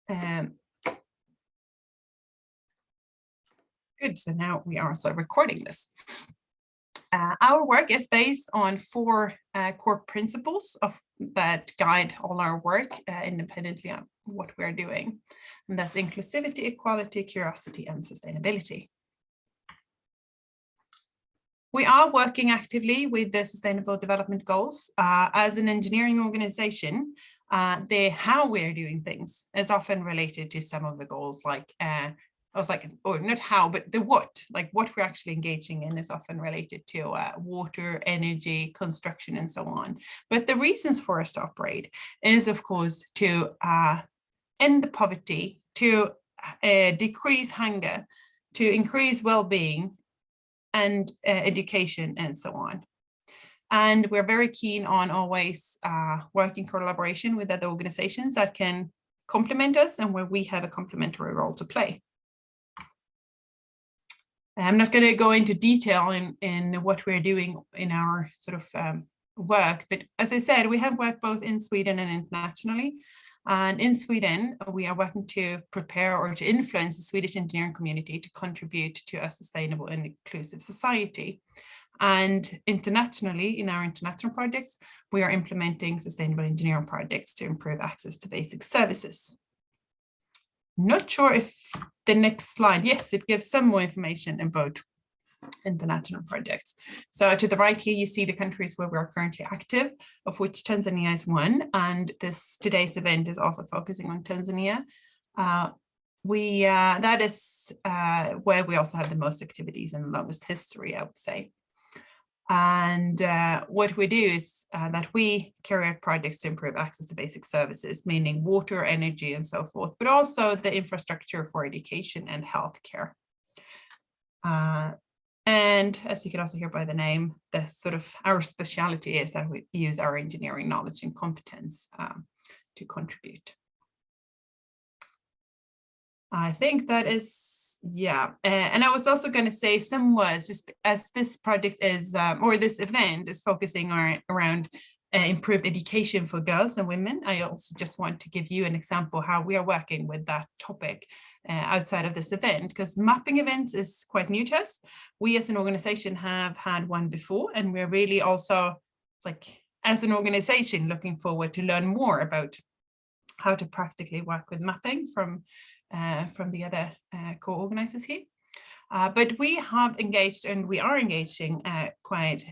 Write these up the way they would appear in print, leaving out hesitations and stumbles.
Good, so now we are also recording this. Our work is based on 4 core principles that guide all our work independently on what we're doing. And that's inclusivity, equality, curiosity, and sustainability. We are working actively with the Sustainable Development Goals. As an engineering organization, how we're doing things is often related to some of the goals, like or not how, but the what, like what we're actually engaging in is often related to water, energy, construction, and so on. But the reasons for us to operate is, of course, to end poverty, to decrease hunger, to increase well-being, and education, and so on. And we're very keen on always working in collaboration with other organizations that can complement us and where we have a complementary role to play. I'm not going to go into detail in what we're doing in our sort of work, but as I said, we have worked both in Sweden and internationally. And in Sweden, we are working to prepare or to influence the Swedish engineering community to contribute to a sustainable and inclusive society. And internationally, in our international projects, we are implementing sustainable engineering projects to improve access to basic services. Not sure if the next slide, yes, it gives some more information about international projects. So to the right here, you see the countries where we are currently active, of which Tanzania is one. And today's event is also focusing on Tanzania. That is where we also have the most activities and the longest history, I would say. And what we do is that we carry out projects to improve access to basic services, meaning water, energy, and so forth, but also the infrastructure for education and healthcare. And as you can also hear by the name, the sort of our specialty is that we use our engineering knowledge and competence to contribute. I think that is, yeah. And I was also going to say some words, just as this project is, or this event is focusing around improved education for girls and women. I also just want to give you an example how we are working with that topic outside of this event, because mapping events is quite new to us. We as an organization have had one before, and we're really also, like, as an organization, looking forward to learn more about how to practically work with mapping from the other co-organizers here. But we have engaged, and we are engaging quite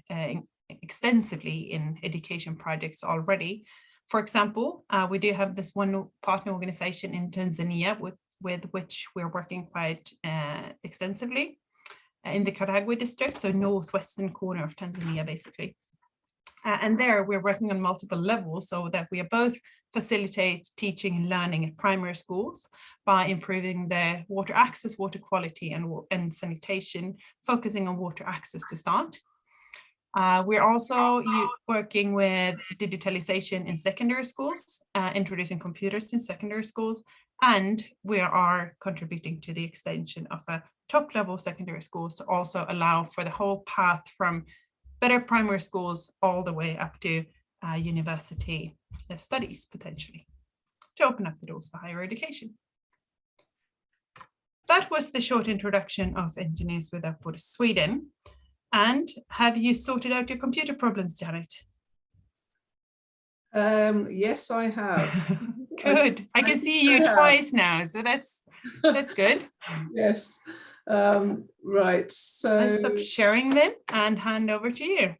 extensively in education projects already. For example, we do have this one partner organization in Tanzania with which we're working quite extensively in the Karagwe district, so northwestern corner of Tanzania, basically. And there we're working on multiple levels so that we are both facilitate teaching and learning at primary schools by improving the water access, water quality, and sanitation, focusing on water access to start. We're also working with digitalization in secondary schools, introducing computers in secondary schools, and we are contributing to the extension of a top-level secondary schools to also allow for the whole path from better primary schools all the way up to university studies, potentially, to open up the doors for higher education. That was the short introduction of Engineers Without Borders Sweden. And have you sorted out your computer problems, Janet? Yes, I have. Good. I can see you twice now, so that's good. Yes. Right. So I'll stop sharing then and hand over to you.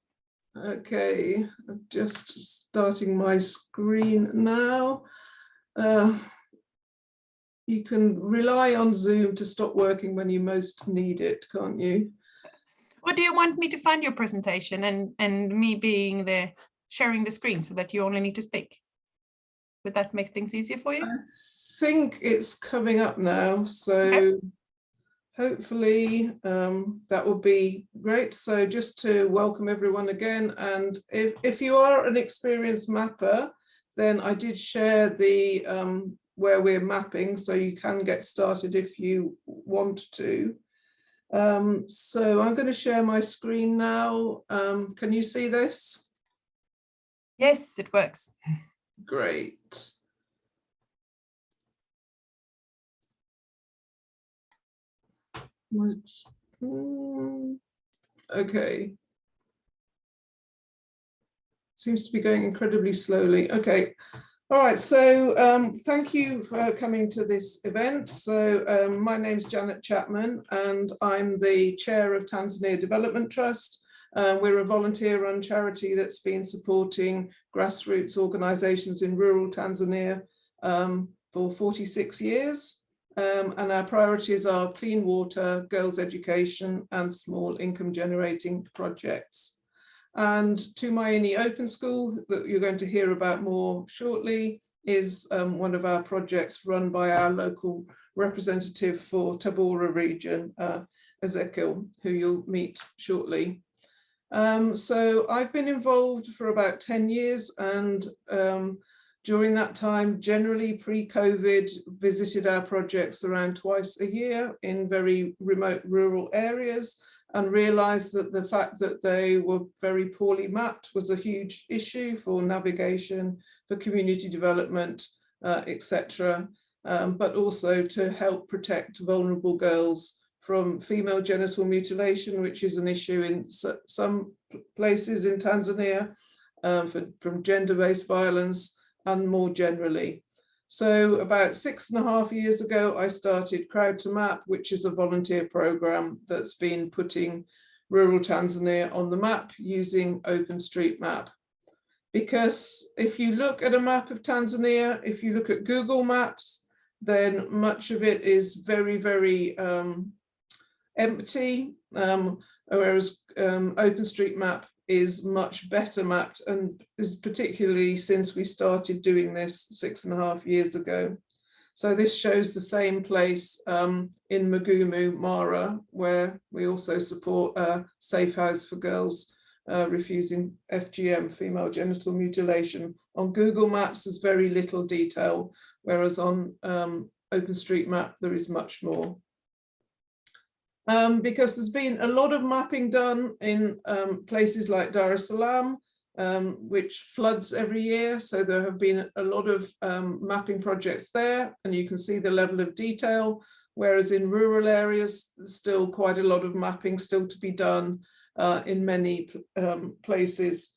Okay, I'm just starting my screen now. You can rely on Zoom to stop working when you most need it, can't you? Or do you want me to find your presentation and me being the sharing the screen so that you only need to speak? Would that make things easier for you? I think it's coming up now, so okay. Hopefully that will be great. So just to welcome everyone again, and if you are an experienced mapper, then I did share the where we're mapping, so you can get started if you want to. So I'm going to share my screen now. Can you see this? Yes, it works. Great. Okay. Seems to be going incredibly slowly. Okay. All right, so thank you for coming to this event. So my name's Janet Chapman and I'm the chair of Tanzania Development Trust. We're a volunteer-run charity that's been supporting grassroots organisations in rural Tanzania for 46 years. And our priorities are clean water, girls' education and small income generating projects. And Tumaini Open School, that you're going to hear about more shortly, is one of our projects run by our local representative for Tabora region, Ezekiel, who you'll meet shortly. So I've been involved for about 10 years and during that time, generally pre-COVID, visited our projects around twice a year in very remote rural areas, and realized that the fact that they were very poorly mapped was a huge issue for navigation, for community development, etc. But also to help protect vulnerable girls from female genital mutilation, which is an issue in some places in Tanzania, from gender-based violence and more generally. So about 6.5 years ago, I started Crowd to Map, which is a volunteer program that's been putting rural Tanzania on the map using OpenStreetMap. Because if you look at a map of Tanzania, if you look at Google Maps, then much of it is very, very empty, whereas OpenStreetMap is much better mapped, and is particularly since we started doing this 6.5 years ago. So this shows the same place in Mugumu, Mara, where we also support a safe house for girls refusing FGM, female genital mutilation. On Google Maps, there's very little detail, whereas on OpenStreetMap, there is much more. Because there's been a lot of mapping done in places like Dar es Salaam, which floods every year. So there have been a lot of mapping projects there, and you can see the level of detail, whereas in rural areas, there's still quite a lot of mapping still to be done in many places.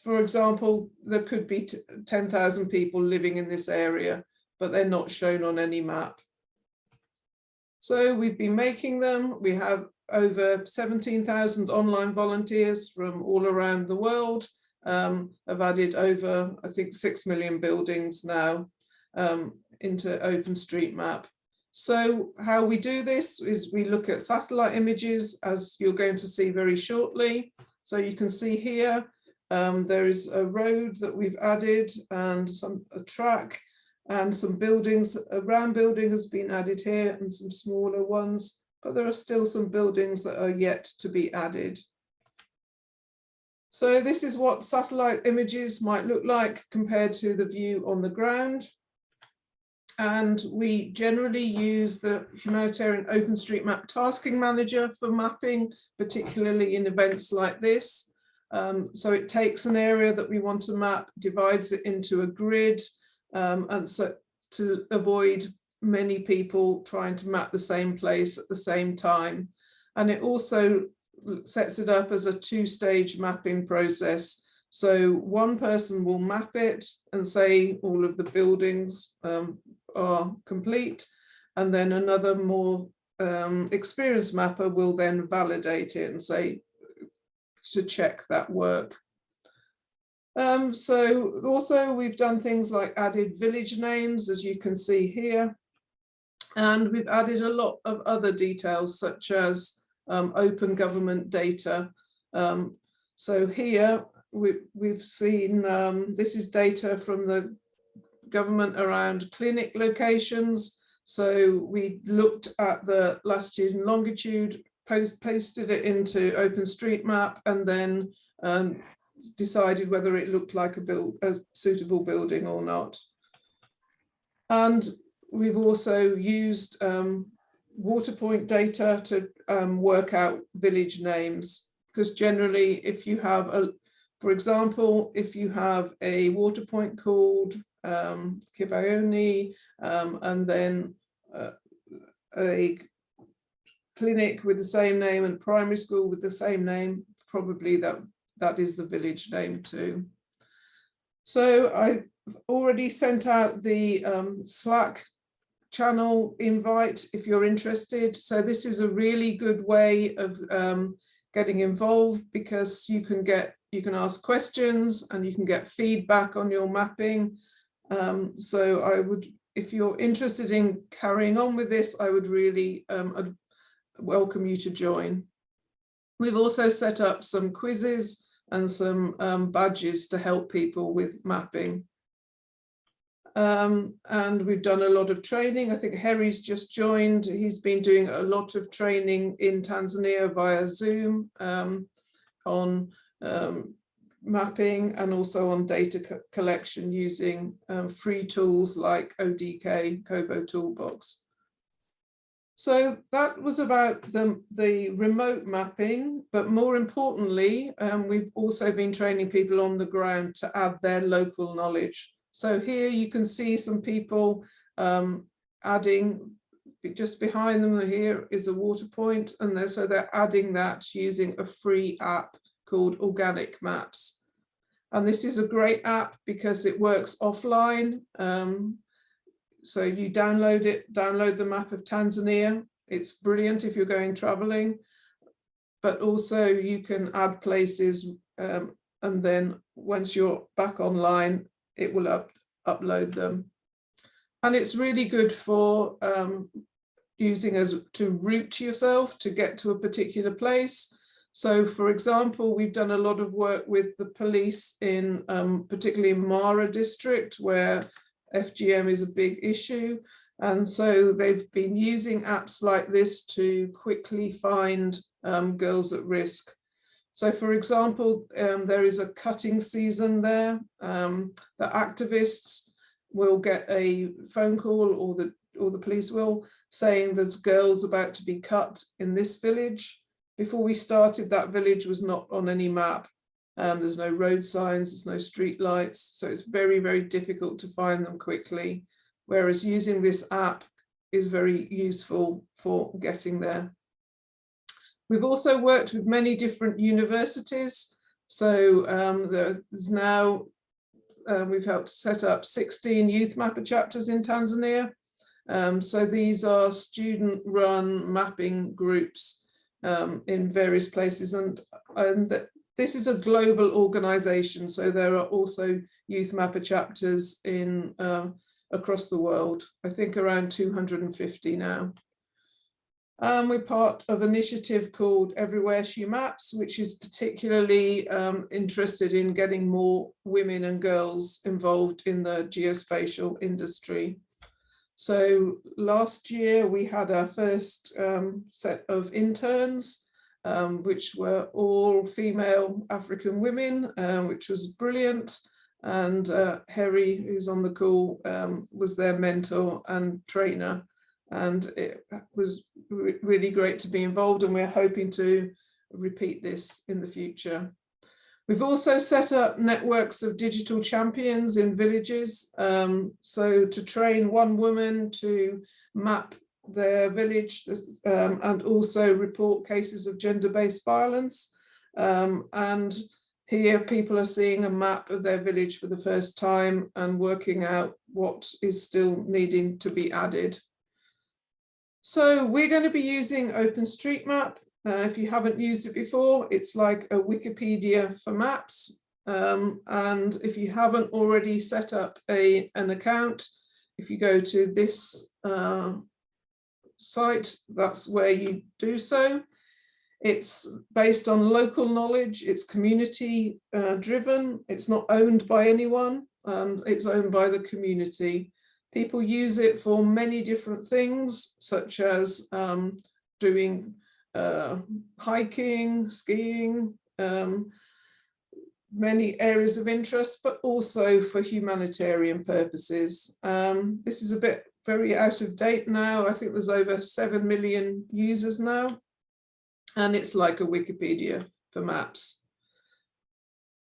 For example, there could be 10,000 people living in this area, but they're not shown on any map. So we've been making them. We have over 17,000 online volunteers from all around the world. Have added over, I think, 6 million buildings now into OpenStreetMap. So how we do this is we look at satellite images, as you're going to see very shortly. So you can see here, there is a road that we've added and a track. And some buildings, a round building has been added here and some smaller ones, but there are still some buildings that are yet to be added. So this is what satellite images might look like compared to the view on the ground. And we generally use the humanitarian OpenStreetMap tasking manager for mapping, particularly in events like this. So it takes an area that we want to map, divides it into a grid, and so to avoid many people trying to map the same place at the same time. And it also sets it up as a two-stage mapping process. So one person will map it and say all of the buildings are complete, and then another more experienced mapper will then validate it and say to check that work. So also we've done things like added village names, as you can see here, and we've added a lot of other details such as open government data. So here we've seen, this is data from the government around clinic locations. So we looked at the latitude and longitude, posted it into OpenStreetMap, and then decided whether it looked like a suitable building or not. And we've also used water point data to work out village names, because generally if you have for example, if you have a water point called Kibayoni, and then a clinic with the same name and primary school with the same name, probably that is the village name too. So I've already sent out the Slack channel invite if you're interested. So this is a really good way of getting involved, because you can ask questions and you can get feedback on your mapping. So I would, if you're interested in carrying on with this, I would really welcome you to join. We've also set up some quizzes and some badges to help people with mapping. And we've done a lot of training. I think Harry's just joined. He's been doing a lot of training in Tanzania via Zoom on mapping and also on data collection using free tools like ODK, Kobo Toolbox. So that was about the remote mapping, but more importantly, we've also been training people on the ground to add their local knowledge. So here you can see some people adding, just behind them here is a water point, and so they're adding that using a free app called Organic Maps. And this is a great app because it works offline. So you download it, download the map of Tanzania. It's brilliant if you're going traveling, but also you can add places, and then once you're back online, it will upload them. And it's really good for using as to route yourself to get to a particular place. So for example, we've done a lot of work with the police in particularly in Mara district, where FGM is a big issue. And so they've been using apps like this to quickly find girls at risk. So for example, there is a cutting season there. The activists will get a phone call, or the police will, saying there's girls about to be cut in this village. Before we started, that village was not on any map. There's no road signs, there's no street lights. So it's very, very difficult to find them quickly. Whereas using this app is very useful for getting there. We've also worked with many different universities. So there's now, we've helped set up 16 youth mapper chapters in Tanzania. So these are student-run mapping groups in various places, and this is a global organization, so there are also youth mapper chapters in across the world. I think around 250 now. We're part of an initiative called Everywhere She Maps, which is particularly interested in getting more women and girls involved in the geospatial industry. So last year we had our first set of interns, which were all female African women, which was brilliant. And Harry, who's on the call, was their mentor and trainer. And it was really great to be involved, and we're hoping to repeat this in the future. We've also set up networks of digital champions in villages. So to train one woman to map their village and also report cases of gender-based violence. And here people are seeing a map of their village for the first time and working out what is still needing to be added. So we're going to be using OpenStreetMap. If you haven't used it before, it's like a Wikipedia for maps. And if you haven't already set up an account, if you go to this site, that's where you do so. It's based on local knowledge, it's community driven, it's not owned by anyone, it's owned by the community. People use it for many different things, such as doing hiking, skiing, many areas of interest, but also for humanitarian purposes. This is a bit very out of date now. I think there's over 7 million users now, and it's like a Wikipedia for maps,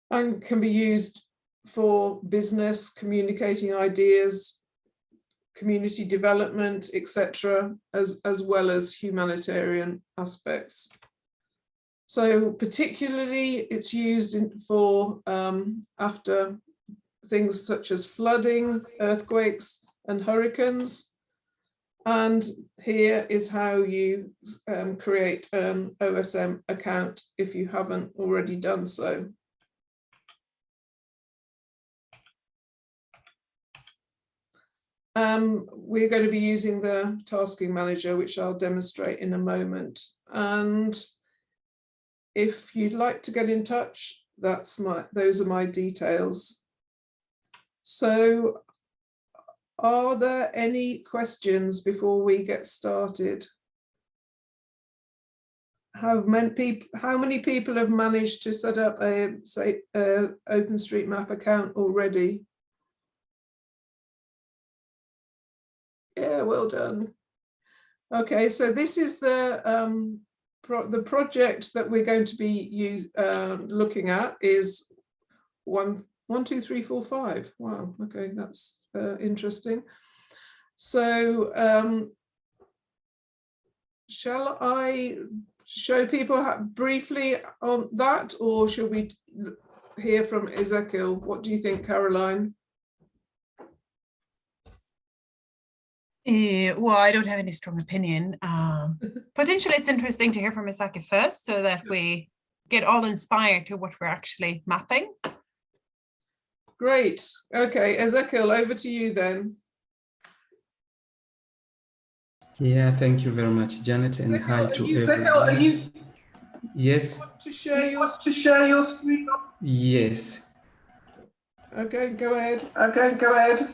and can be used for business, communicating ideas, community development, etc., as well as humanitarian aspects. So particularly it's used for after things such as flooding, earthquakes, and hurricanes. And here is how you create an OSM account if you haven't already done so. We're going to be using the tasking manager, which I'll demonstrate in a moment. And if you'd like to get in touch, those are my details. So are there any questions before we get started? How many people have managed to set up a OpenStreetMap account already? Yeah, well done. Okay, so this is the project that we're going to be looking at is 1, 2, 3, 4, 5. Wow, okay, that's interesting. So shall I show people briefly on that, or should we hear from Ezekiel? What do you think, Caroline? Well, I don't have any strong opinion. Potentially, it's interesting to hear from Ezekiel first, so that we get all inspired to what we're actually mapping. Great. Okay, Ezekiel, over to you then. Yeah, thank you very much, Janet, and hi to everyone. Yes. Want to share your screen? Yes. Okay, go ahead. Okay, go ahead.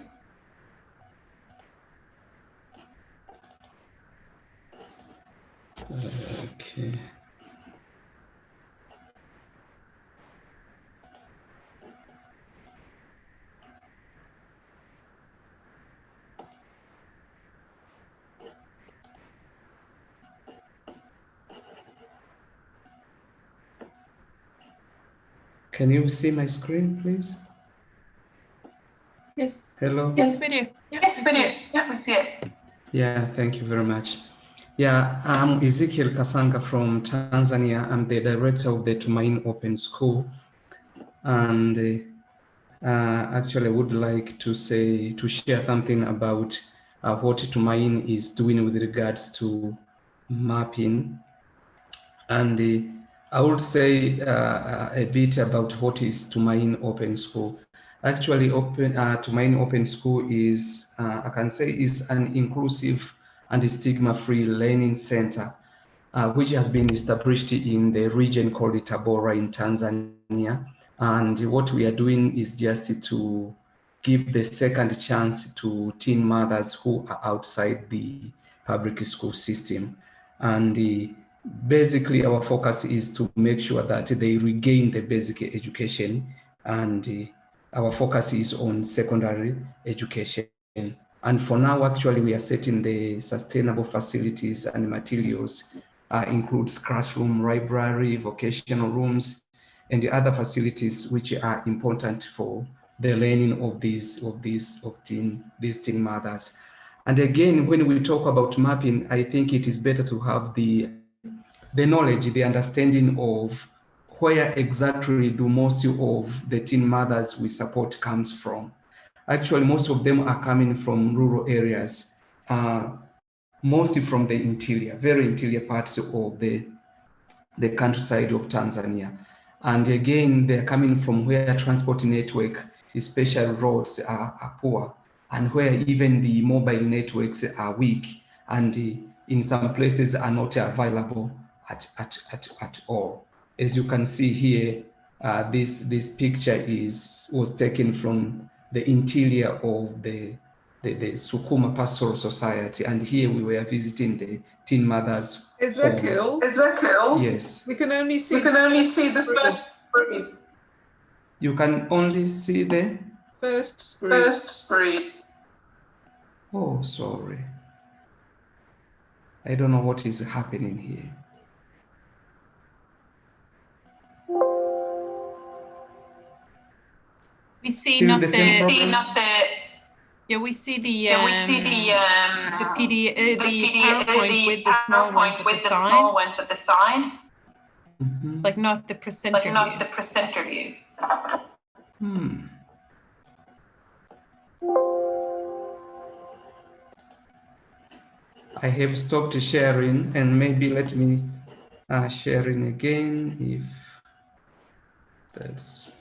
Okay. Can you see my screen, please? Yes. Hello? Yes, we do. Yes, we do. Yeah, we see it. Yeah, thank you very much. Yeah, I'm Ezekiel Kasanga from Tanzania. I'm the director of the Tumaini Open School. And actually, I would like to share something about what Tumaini is doing with regards to mapping. And I would say a bit about what is Tumaini Open School. Actually, Tumaini Open School is, I can say, is an inclusive and stigma-free learning center, which has been established in the region called Tabora in Tanzania. And what we are doing is just to give the second chance to teen mothers who are outside the public school system. And basically, our focus is to make sure that they regain the basic education, and our focus is on secondary education. And for now, actually, we are setting the sustainable facilities and materials, includes classroom, library, vocational rooms, and the other facilities which are important for the learning of these teen mothers. And again, when we talk about mapping, I think it is better to have the knowledge, the understanding of where exactly do most of the teen mothers we support comes from. Actually, most of them are coming from rural areas, mostly from the interior, very interior parts of the countryside of Tanzania. And again, they're coming from where transport network, especially roads, are poor, and where even the mobile networks are weak, and in some places are not available at all. As you can see here, this picture was taken from the interior of the Sukuma Pastoral Society, and here we were visiting the teen mothers. Ezekiel, Yes. we can only see the first screen. You can only see the first screen. Oh, sorry. I don't know what is happening here. We see Still not the same problem? Yeah, we see the PowerPoint with the small ones at the sign. Mm-hmm. Like not the presenter view. I have stopped sharing, and maybe let me sharing again if that's.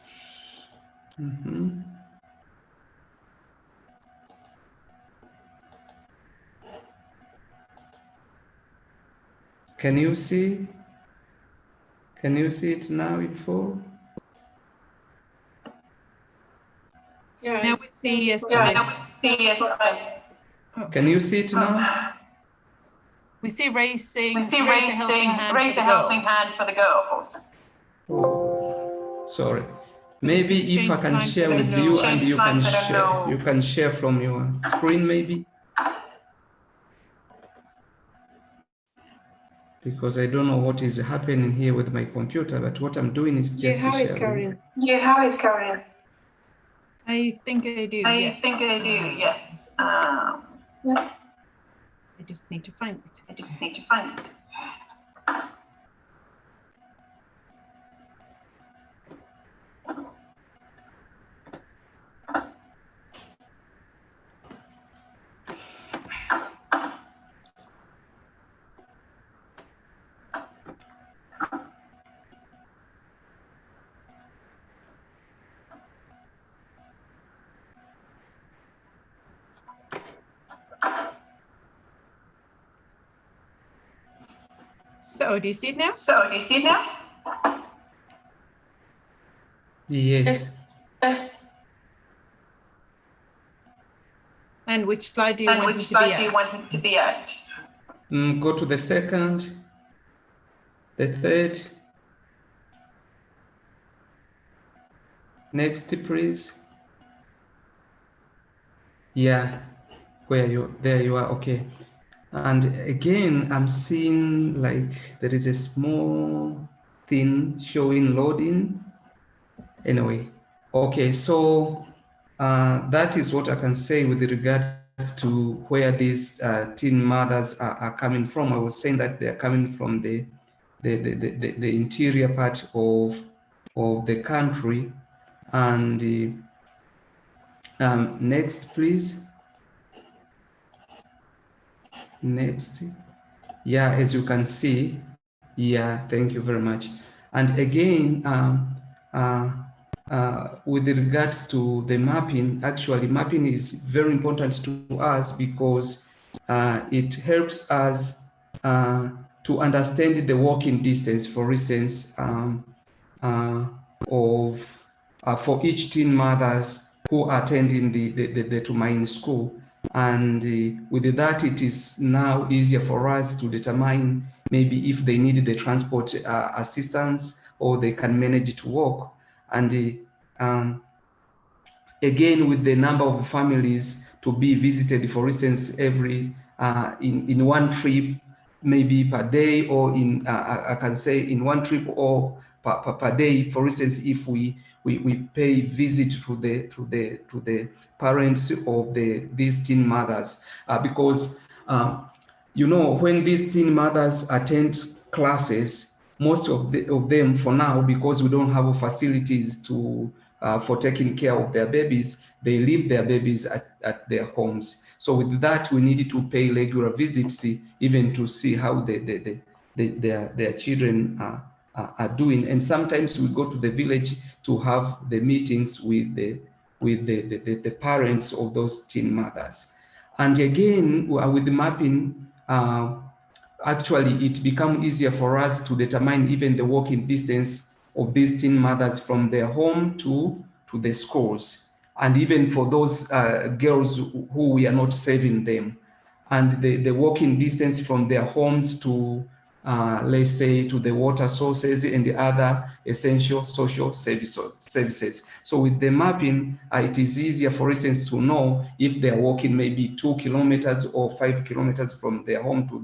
Can you see? Can you see it now in full? Yeah, now we see a slide. Can you see it now? We see raise a helping hand for the girls. Oh, sorry. Maybe if I can share with you and you can share from your screen maybe. Because I don't know what is happening here with my computer, but what I'm doing is just sharing. You have it, Karen. I think I do, yes. Yeah. I just need to find it. So, do you see it now? Yes. And which slide do you want me to be at? Go to the second, the third. Next, please. Yeah, there you are, okay. And again, I'm seeing like there is a small thing showing loading. Anyway, okay, so that is what I can say with regards to where these teen mothers are coming from. I was saying that they are coming from the interior part of the country. And next, please. Next. Yeah, as you can see, yeah, thank you very much. And again, with regards to the mapping, actually mapping is very important to us because it helps us to understand the walking distance, for instance, for each teen mothers who are attending the Tumaini school. And with that, it is now easier for us to determine maybe if they need the transport assistance or they can manage to walk. And again, with the number of families to be visited, for instance, every in one trip, maybe per day, or in I can say in one trip or per day. For instance, if we pay visit to the parents of these teen mothers, because you know, when these teen mothers attend classes, most of them for now, because we don't have facilities to for taking care of their babies, they leave their babies at their homes. So with that, we needed to pay regular visits, even to see how their children are doing. And sometimes we go to the village to have the meetings with the parents of those teen mothers. And again, with the mapping, actually it becomes easier for us to determine even the walking distance of these teen mothers from their home to the schools, and even for those girls who we are not saving them, and the walking distance from their homes to let's say to the water sources and the other essential social services. So with the mapping, it is easier, for instance, to know if they are walking maybe 2 kilometers or 5 kilometers from their home to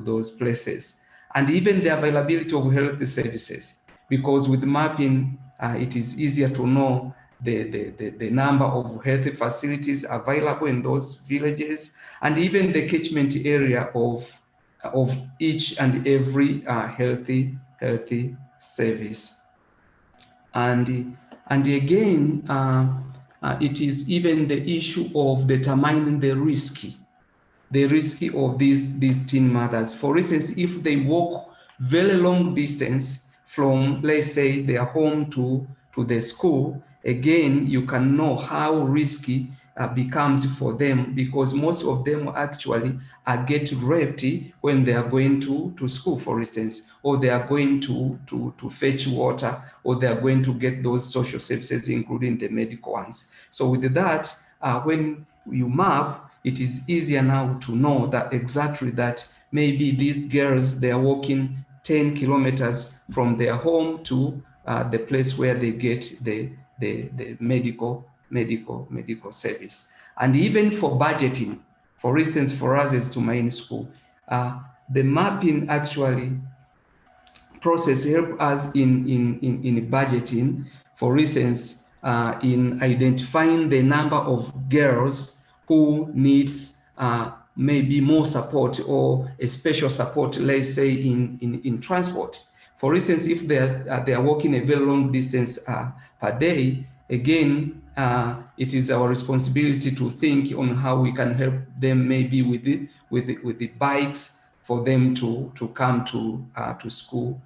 those places, and even the availability of health services, because with mapping, it is easier to know the number of healthy facilities available in those villages, and even the catchment area of each and every healthy service. And again, it is even the issue of determining the risk of these teen mothers. For instance, if they walk very long distance from, let's say, their home to the school, again, you can know how risky becomes for them, because most of them actually get raped when they are going to school, for instance, or they are going to fetch water, or they are going to get those social services, including the medical ones. So with that, when you map, it is easier now to know that exactly that maybe these girls, they are walking 10 kilometers from their home to the place where they get the medical service. And even for budgeting, for instance, for us as Tumaini School, the mapping actually process help us in budgeting. For instance, in identifying the number of girls who needs maybe more support or a special support, let's say in transport. For instance, if they are walking a very long distance per day, again, it is our responsibility to think on how we can help them, maybe with the bikes, for them to come to school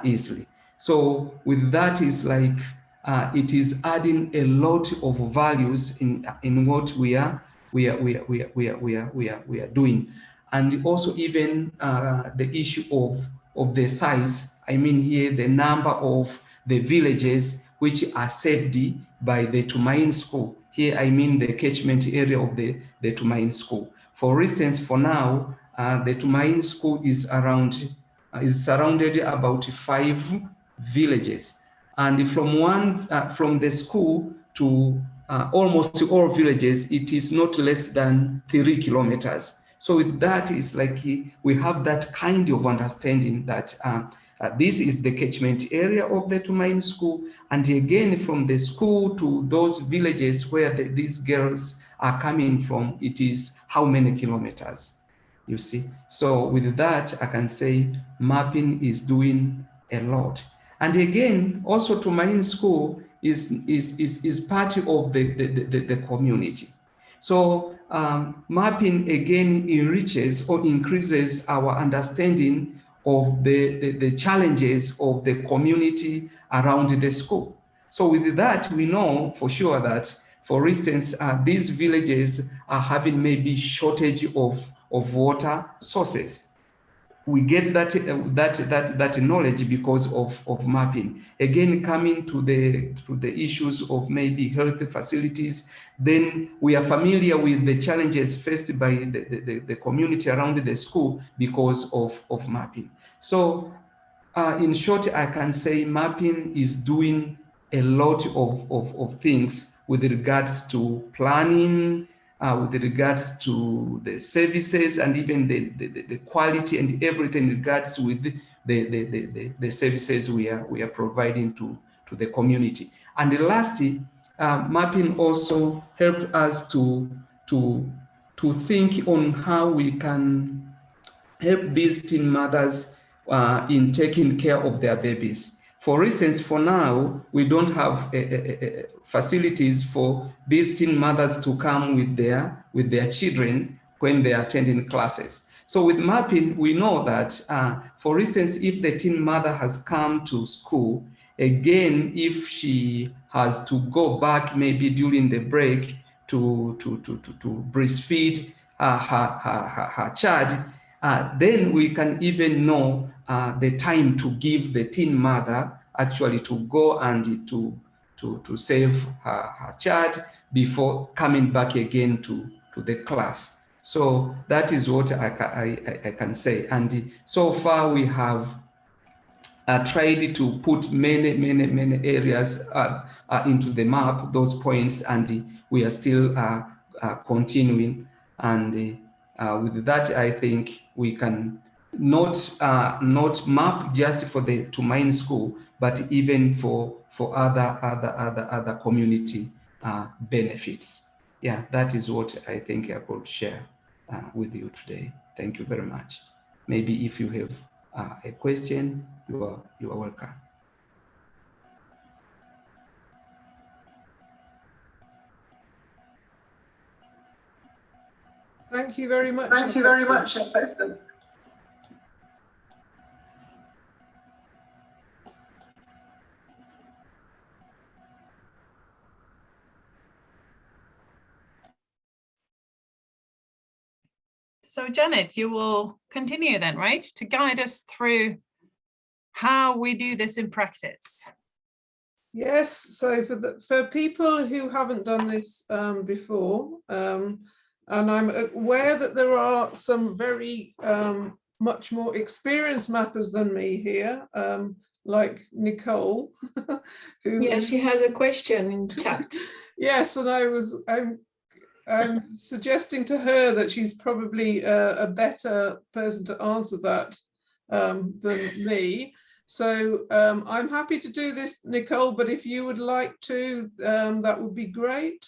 easily. So with that, is like it is adding a lot of values in what we are doing. And also even the issue of the size. I mean here the number of the villages which are served by the Tumaini School. Here I mean the catchment area of the Tumaini School. For instance, for now, the Tumaini School is surrounded about 5 villages, and from the school to almost all villages, it is not less than 3 kilometers. So with that, is like we have that kind of understanding that this is the catchment area of the Tumaini School, and again, from the school to those villages where these girls are coming from, it is how many kilometers, you see. So with that, I can say mapping is doing a lot. And again, also Tumaini School is part of the community. So mapping again enriches or increases our understanding of the challenges of the community around the school. So with that, we know for sure that, for instance, these villages are having maybe shortage of water sources. We get that knowledge because of mapping. Again, coming to the issues of maybe health facilities, then we are familiar with the challenges faced by the community around the school because of mapping. So in short, I can say mapping is doing a lot of things with regards to planning, with regards to the services, and even the quality and everything in regards with the services we are providing to the community. And lastly, mapping also helps us to think on how we can help these teen mothers in taking care of their babies. For instance, for now, we don't have facilities for these teen mothers to come with their children when they are attending classes. So with mapping, we know that, for instance, if the teen mother has come to school, again, if she has to go back maybe during the break to breastfeed her child, then we can even know the time to give the teen mother actually to go and to save her child before coming back again to the class. So that is what I can say. And so far we have tried to put many areas into the map, those points, and we are still continuing. And with that, I think we can not map just for the Tumaini School, but but even for other community benefits. Yeah, that is what I think I could share with you today. Thank you very much. Maybe if you have a question, you are welcome. Thank you very much. Thank you very much. So Janet, you will continue then, right? To guide us through how we do this in practice. Yes, so for people who haven't done this before, and I'm aware that there are some very much more experienced mappers than me here, like Nicole. Yeah, she has a question in chat. Yes, and I'm suggesting to her that she's probably a better person to answer that than me. So I'm happy to do this, Nicole, but if you would like to, that would be great.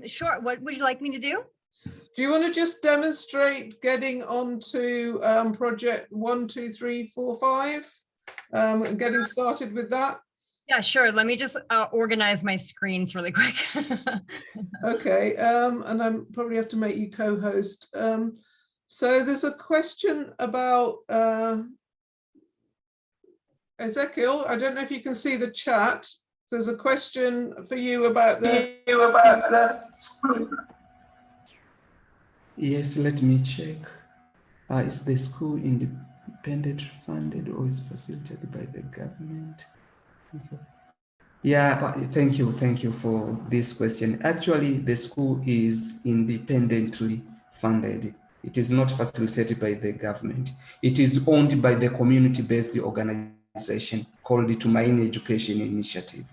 Sure. What would you like me to do? Do you want to just demonstrate getting onto project 1, 2, 3, 4, 5, and getting started with that? Yeah, sure. Let me just organize my screens really quick. Okay, and I probably have to make you co-host. So there's a question about Ezekiel. I don't know if you can see the chat. There's a question for you about the Yes, let me check. Is the school independent funded or is facilitated by the government? Yeah, thank you for this question. Actually, the school is independently funded. It is not facilitated by the government. It is owned by the community-based organization called the Tumaini Education Initiative.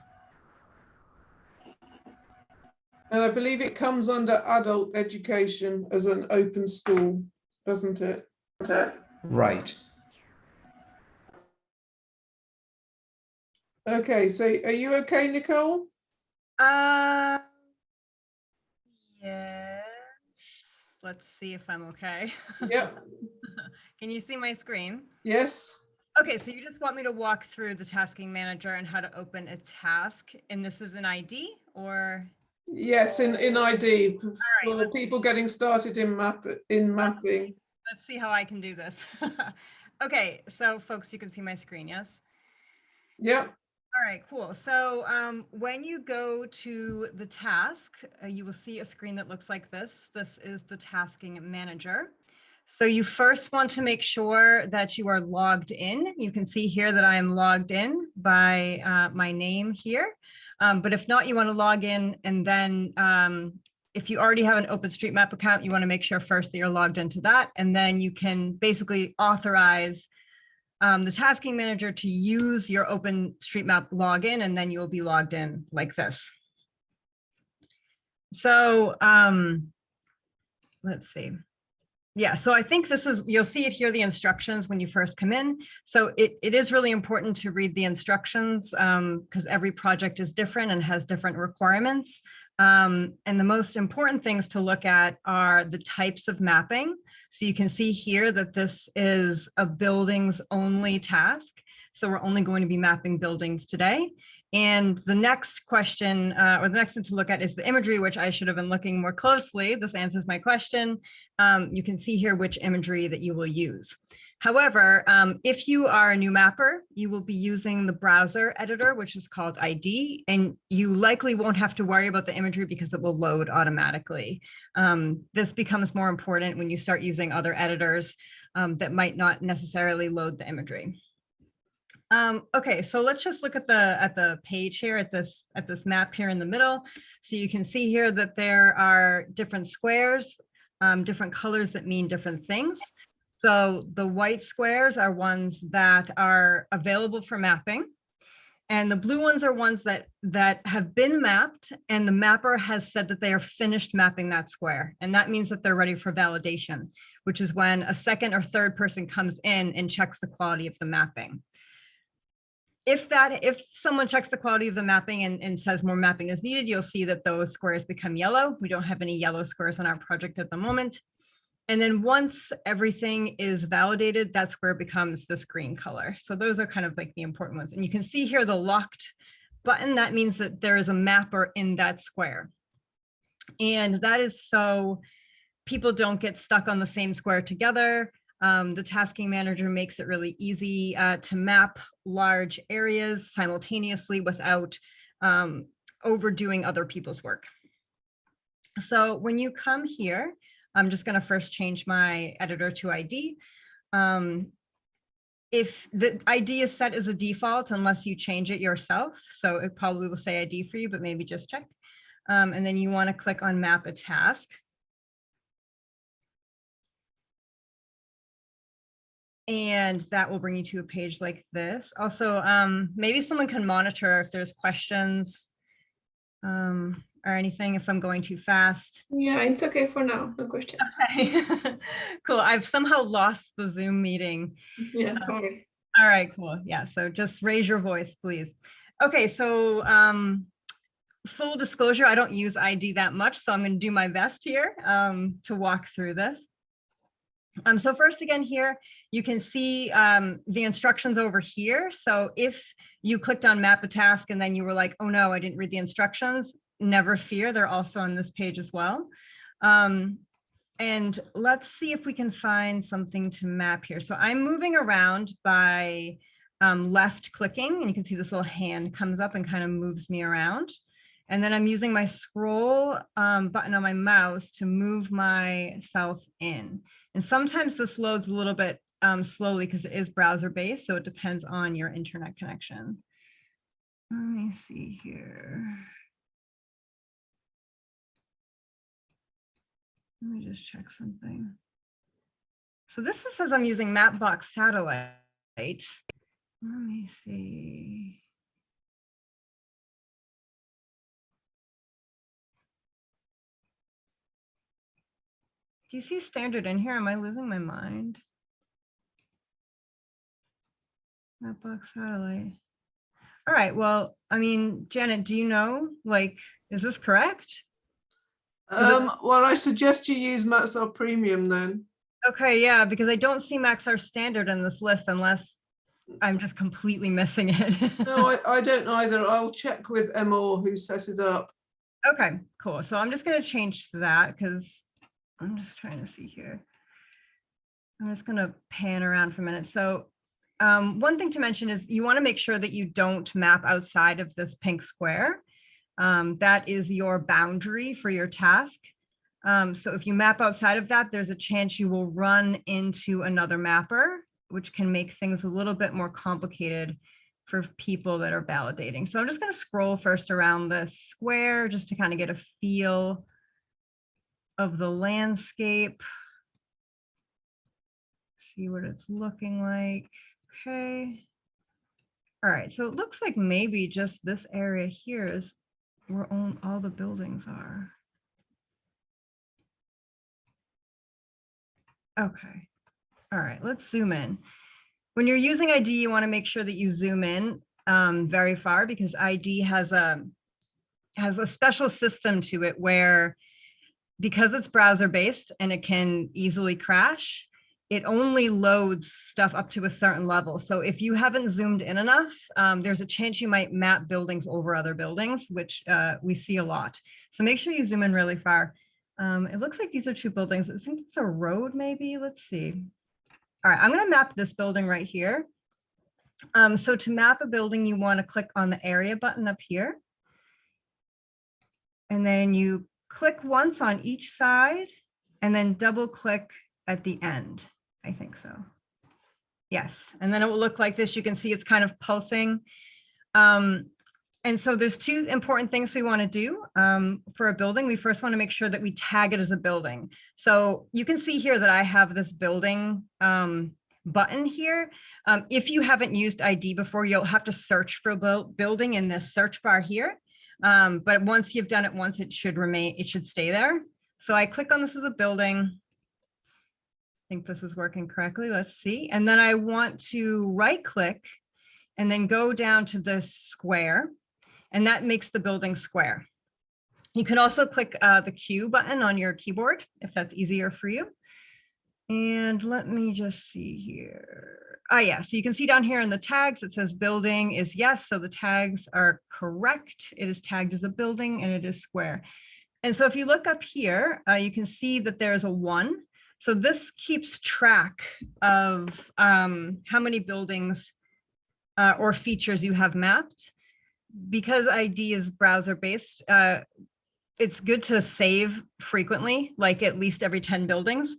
And I believe it comes under adult education as an open school, doesn't it? Right. Okay, so are you okay, Nicole? Yes. Let's see if I'm okay. Yeah. Can you see my screen? Yes. Okay, so you just want me to walk through the tasking manager and how to open a task, and this is an ID or? Yes, in ID right, for people getting started in mapping. Let's see how I can do this. Okay, so folks, you can see my screen, yes? Yeah. All right, cool. So when you go to the task, you will see a screen that looks like this. This is the tasking manager. So you first want to make sure that you are logged in. You can see here that I am logged in by my name here. But if not, you want to log in, and then if you already have an OpenStreetMap account, you want to make sure first that you're logged into that, and then you can basically authorize the tasking manager to use your OpenStreetMap login, and then you'll be logged in like this. So let's see. Yeah, so I think this is, you'll see it here, the instructions when you first come in. So it is really important to read the instructions because every project is different and has different requirements. And the most important things to look at are the types of mapping. So you can see here that this is a buildings only task. So we're only going to be mapping buildings today. And the next question or the next thing to look at is the imagery, which I should have been looking more closely. This answers my question. You can see here which imagery that you will use. However, if you are a new mapper, you will be using the browser editor, which is called ID, and you likely won't have to worry about the imagery because it will load automatically. This becomes more important when you start using other editors that might not necessarily load the imagery. Okay, so let's just look at the page here at this map here in the middle. So you can see here that there are different squares, different colors that mean different things. So the white squares are ones that are available for mapping. And the blue ones are ones that have been mapped, and the mapper has said that they are finished mapping that square. And that means that they're ready for validation, which is when a second or third person comes in and checks the quality of the mapping. If someone checks the quality of the mapping and says more mapping is needed, you'll see that those squares become yellow. We don't have any yellow squares on our project at the moment. And then once everything is validated, that square becomes this green color. So those are kind of like the important ones. And you can see here the locked button. That means that there is a mapper in that square. And that is so people don't get stuck on the same square together. The tasking manager makes it really easy to map large areas simultaneously without overdoing other people's work. So when you come here, I'm just going to first change my editor to ID. If the ID is set as a default, unless you change it yourself, so it probably will say ID for you, but maybe just check. And then you want to click on map a task. And that will bring you to a page like this. Also, maybe someone can monitor if there's questions or anything if I'm going too fast. Yeah, it's okay for now. No questions. Okay, cool. I've somehow lost the Zoom meeting. Yeah, sorry. All right, cool. Yeah, so just raise your voice, please. Okay, so full disclosure, I don't use ID that much, so I'm going to do my best here to walk through this. So first again here, you can see the instructions over here. So if you clicked on map a task and then you were like, oh no, I didn't read the instructions, never fear, they're also on this page as well. And let's see if we can find something to map here. So I'm moving around by left clicking, and you can see this little hand comes up and kind of moves me around. And then I'm using my scroll button on my mouse to move myself in. And sometimes this loads a little bit slowly because it is browser based, so it depends on your internet connection. Let me see here. Let me just check something. So this says I'm using Mapbox Satellite. Let me see. Do you see standard in here? Am I losing my mind? Mapbox Satellite. All right, well, I mean, Janet, do you know, like, is this correct? Well, I suggest you use Maxar Premium then. Okay, yeah, because I don't see Maxar Standard in this list unless I'm just completely missing it. No, I don't either. I'll check with Emma who set it up. Okay, cool. So I'm just going to change to that because I'm just trying to see here. I'm just going to pan around for a minute. So one thing to mention is you want to make sure that you don't map outside of this pink square. That is your boundary for your task. So if you map outside of that, there's a chance you will run into another mapper, which can make things a little bit more complicated for people that are validating. So I'm just going to scroll first around this square just to kind of get a feel of the landscape. See what it's looking like. Okay. All right, so it looks like maybe just this area here is where all the buildings are. Okay. All right, let's zoom in. When you're using ID, you want to make sure that you zoom in very far because ID has a special system to it where, because it's browser based and it can easily crash, it only loads stuff up to a certain level. So if you haven't zoomed in enough, there's a chance you might map buildings over other buildings, which we see a lot. So make sure you zoom in really far. It looks like these are two buildings. I think it's a road maybe, let's see. All right, I'm gonna map this building right here. So to map a building, you wanna click on the area button up here. And then you click once on each side and then double click at the end. I think so. Yes, and then it will look like this. You can see it's kind of pulsing. And so there's two important things we want to do for a building. We first want to make sure that we tag it as a building. So you can see here that I have this building button here. If you haven't used ID before, you'll have to search for building in this search bar here. But once you've done it once, it should stay there. So I click on this as a building. I think this is working correctly. Let's see. And then I want to right click and then go down to this square, and that makes the building square. You can also click the Q button on your keyboard if that's easier for you. And let me just see here. Yeah, so you can see down here in the tags, it says building is yes. So the tags are correct. It is tagged as a building and it is square. And so if you look up here, you can see that there's a 1. So this keeps track of how many buildings or features you have mapped. Because ID is browser based, it's good to save frequently, like at least every 10 buildings.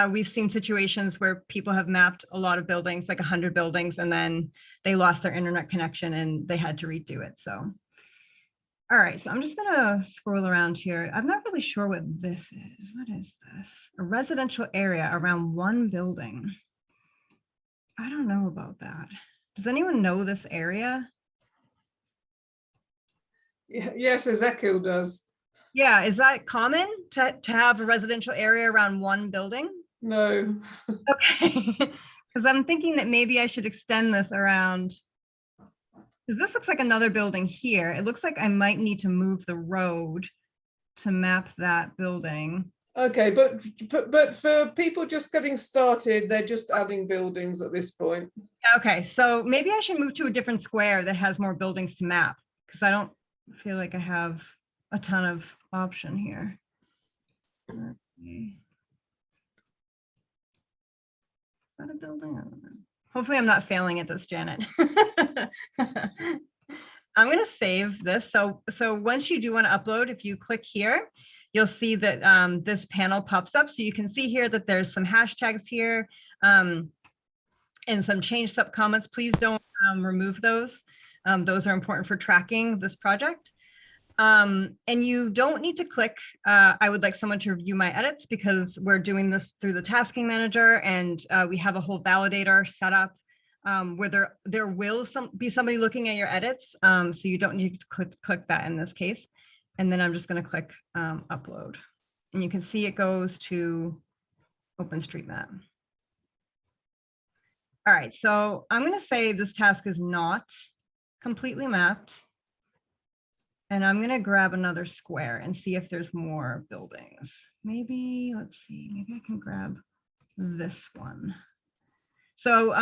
We've seen situations where people have mapped a lot of buildings, like 100 buildings, and then they lost their internet connection and they had to redo it. So, all right, so I'm just gonna scroll around here. I'm not really sure what this is. What is this? A residential area around one building. I don't know about that. Does anyone know this area? Yes, Ezekiel does. Yeah, is that common to have a residential area around one building? No. Okay, because I'm thinking that maybe I should extend this around, because this looks like another building here. It looks like I might need to move the road to map that building. Okay, but for people just getting started, they're just adding buildings at this point. Okay, so maybe I should move to a different square that has more buildings to map, because I don't feel like I have a ton of option here. Let's see. Is that a building? I don't know. Hopefully I'm not failing at this, Janet. I'm going to save this. So once you do want to upload, if you click here, you'll see that this panel pops up. So you can see here that there's some hashtags here and some change sub comments. Please don't remove those. Those are important for tracking this project. And you don't need to click, I would like someone to review my edits, because we're doing this through the tasking manager, and we have a whole validator set up where there will be somebody looking at your edits. So you don't need to click that in this case. And then I'm just going to click upload, and you can see it goes to OpenStreetMap. All right, so I'm going to say this task is not completely mapped. And I'm going to grab another square and see if there's more buildings. Maybe, let's see, maybe I can grab this one. So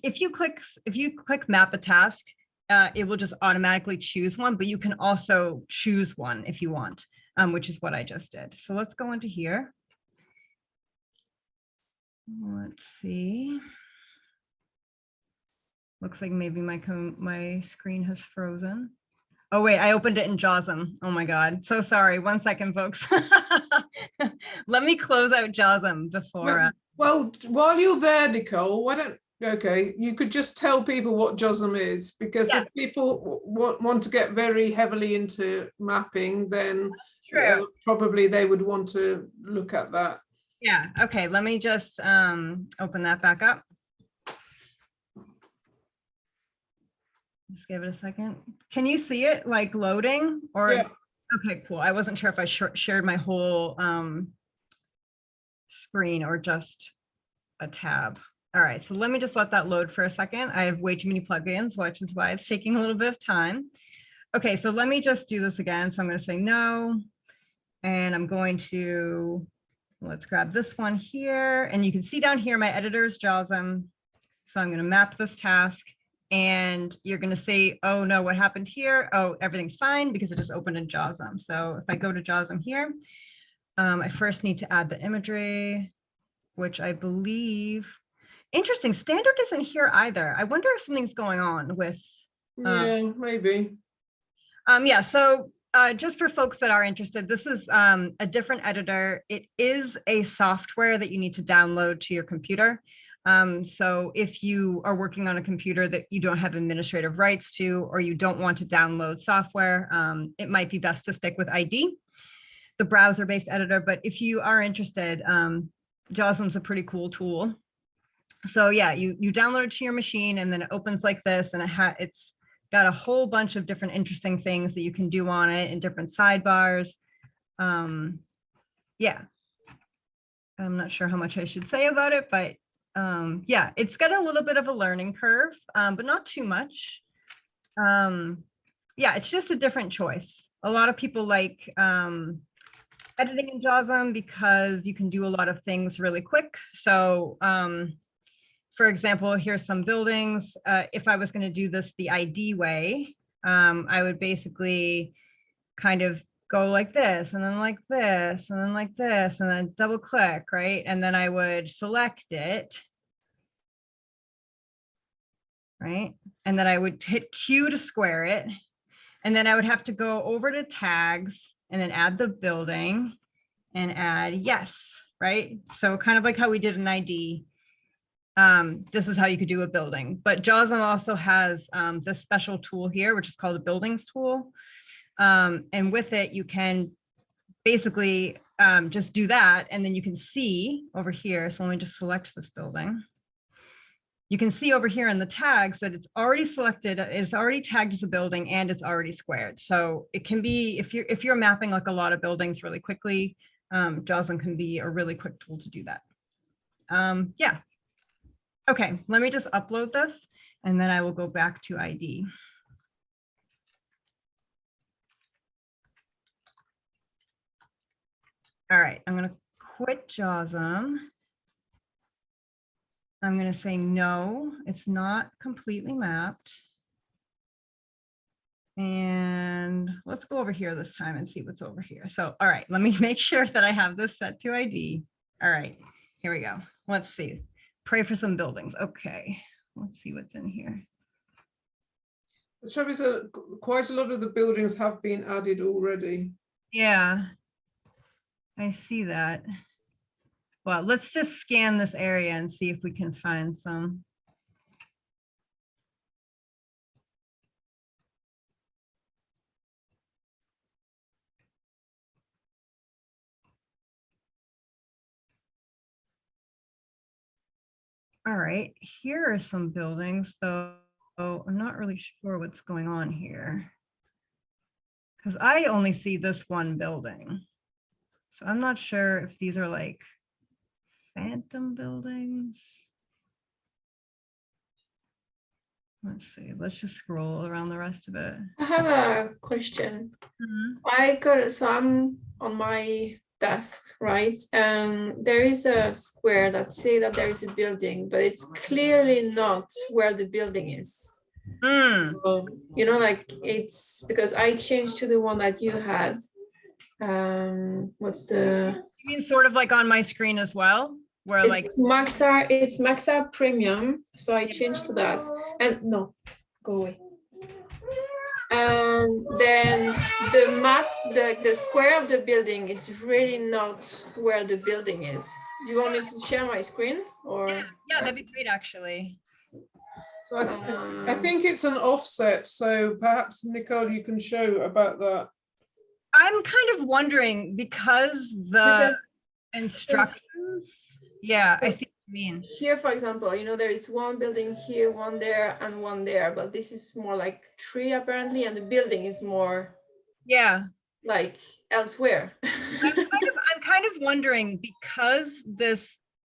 if you click map a task, it will just automatically choose one, but you can also choose one if you want, which is what I just did. So let's go into here. Let's see. Looks like maybe my screen has frozen. Oh wait, I opened it in JAWSM. Oh my God, so sorry. 1 second, folks. Let me close out JAWSM before. Well, while you're there, Nicole, you could just tell people what JAWSM is, because if people want to get very heavily into mapping, then probably they would want to look at that. Yeah, okay, let me just open that back up. Just give it a second. Can you see it like loading or? Yeah. Okay, cool. I wasn't sure if I shared my whole screen or just a tab. All right, so let me just let that load for a second. I have way too many plugins, which is why it's taking a little bit of time. Okay, so let me just do this again. So I'm going to say no, and I'm going to, let's grab this one here, and you can see down here my editor's JAWSM. So I'm going to map this task. And you're going to say, oh no, what happened here? Oh, everything's fine because it just opened in JAWSM. So if I go to JAWSM here, I first need to add the imagery, which I believe, interesting, standard isn't here either. I wonder if something's going on with. Yeah, maybe. Yeah, so just for folks that are interested, this is a different editor. It is a software that you need to download to your computer. So if you are working on a computer that you don't have administrative rights to, or you don't want to download software, it might be best to stick with ID, the browser-based editor. But if you are interested, JAWSM's a pretty cool tool. So yeah, you download it to your machine and then it opens like this, and it's got a whole bunch of different interesting things that you can do on it in different sidebars. Yeah, I'm not sure how much I should say about it, but yeah, it's got a little bit of a learning curve, but not too much. Yeah, it's just a different choice. A lot of people like editing in JAWSM because you can do a lot of things really quick. So for example, here's some buildings. If I was going to do this the ID way, I would basically kind of go like this, and then like this, and then like this, and then double click, right? And then I would select it, right? And then I would hit Q to square it. And then I would have to go over to tags and then add the building and add yes, right? So kind of like how we did an ID. This is how you could do a building. But JAWSM also has this special tool here, which is called the buildings tool. And with it, you can basically just do that. And then you can see over here. So let me just select this building. You can see over here in the tags that it's already selected, it's already tagged as a building, and it's already squared. So it can be, if you're mapping like a lot of buildings really quickly, JAWSM can be a really quick tool to do that. Yeah. Okay, let me just upload this and then I will go back to ID. All right, I'm going to quit JAWSM. I'm going to say, no, it's not completely mapped. And let's go over here this time and see what's over here. So, all right, let me make sure that I have this set to ID. All right, here we go. Let's see. Pray for some buildings. Okay, let's see what's in here. The trouble is that quite a lot of the buildings have been added already. Yeah, I see that. Well, let's just scan this area and see if we can find some. All right, here are some buildings, though I'm not really sure what's going on here, because I only see this one building. So I'm not sure if these are like phantom buildings. Let's see, let's just scroll around the rest of it. I have a question. Mm-hmm. So I'm on my desk, right? And there is a square that say that there is a building, but it's clearly not where the building is. You know, like it's because I changed to the one that you had. What's the? You mean sort of like on my screen as well? Where like it's Maxar Premium, so I changed to that. And no, go away. And then the map, the square of the building is really not where the building is. Do you want me to share my screen or? Yeah, that'd be great actually. So I think it's an offset. So perhaps Nicole, you can show about that. I'm kind of wondering because instructions. Yeah, I think you mean. Here, for example, you know, there is one building here, one there, and one there, but this is more like 3 apparently, and the building is more, yeah, like elsewhere. I'm kind of wondering because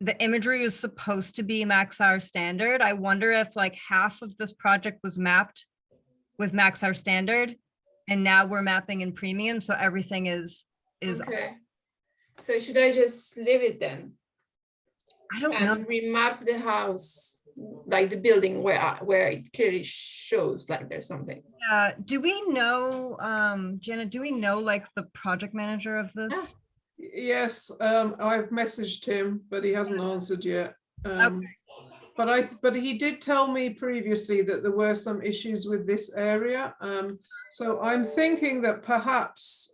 the imagery is supposed to be Maxar standard. I wonder if like half of this project was mapped with Maxar standard, and now we're mapping in premium, so everything is okay. So should I just leave it then? I don't know. Remap the house, like the building where it clearly shows like there's something. Do we know, Janet, do we know like the project manager of this? Yes, I've messaged him, but he hasn't answered yet. Okay. But he did tell me previously that there were some issues with this area. So I'm thinking that perhaps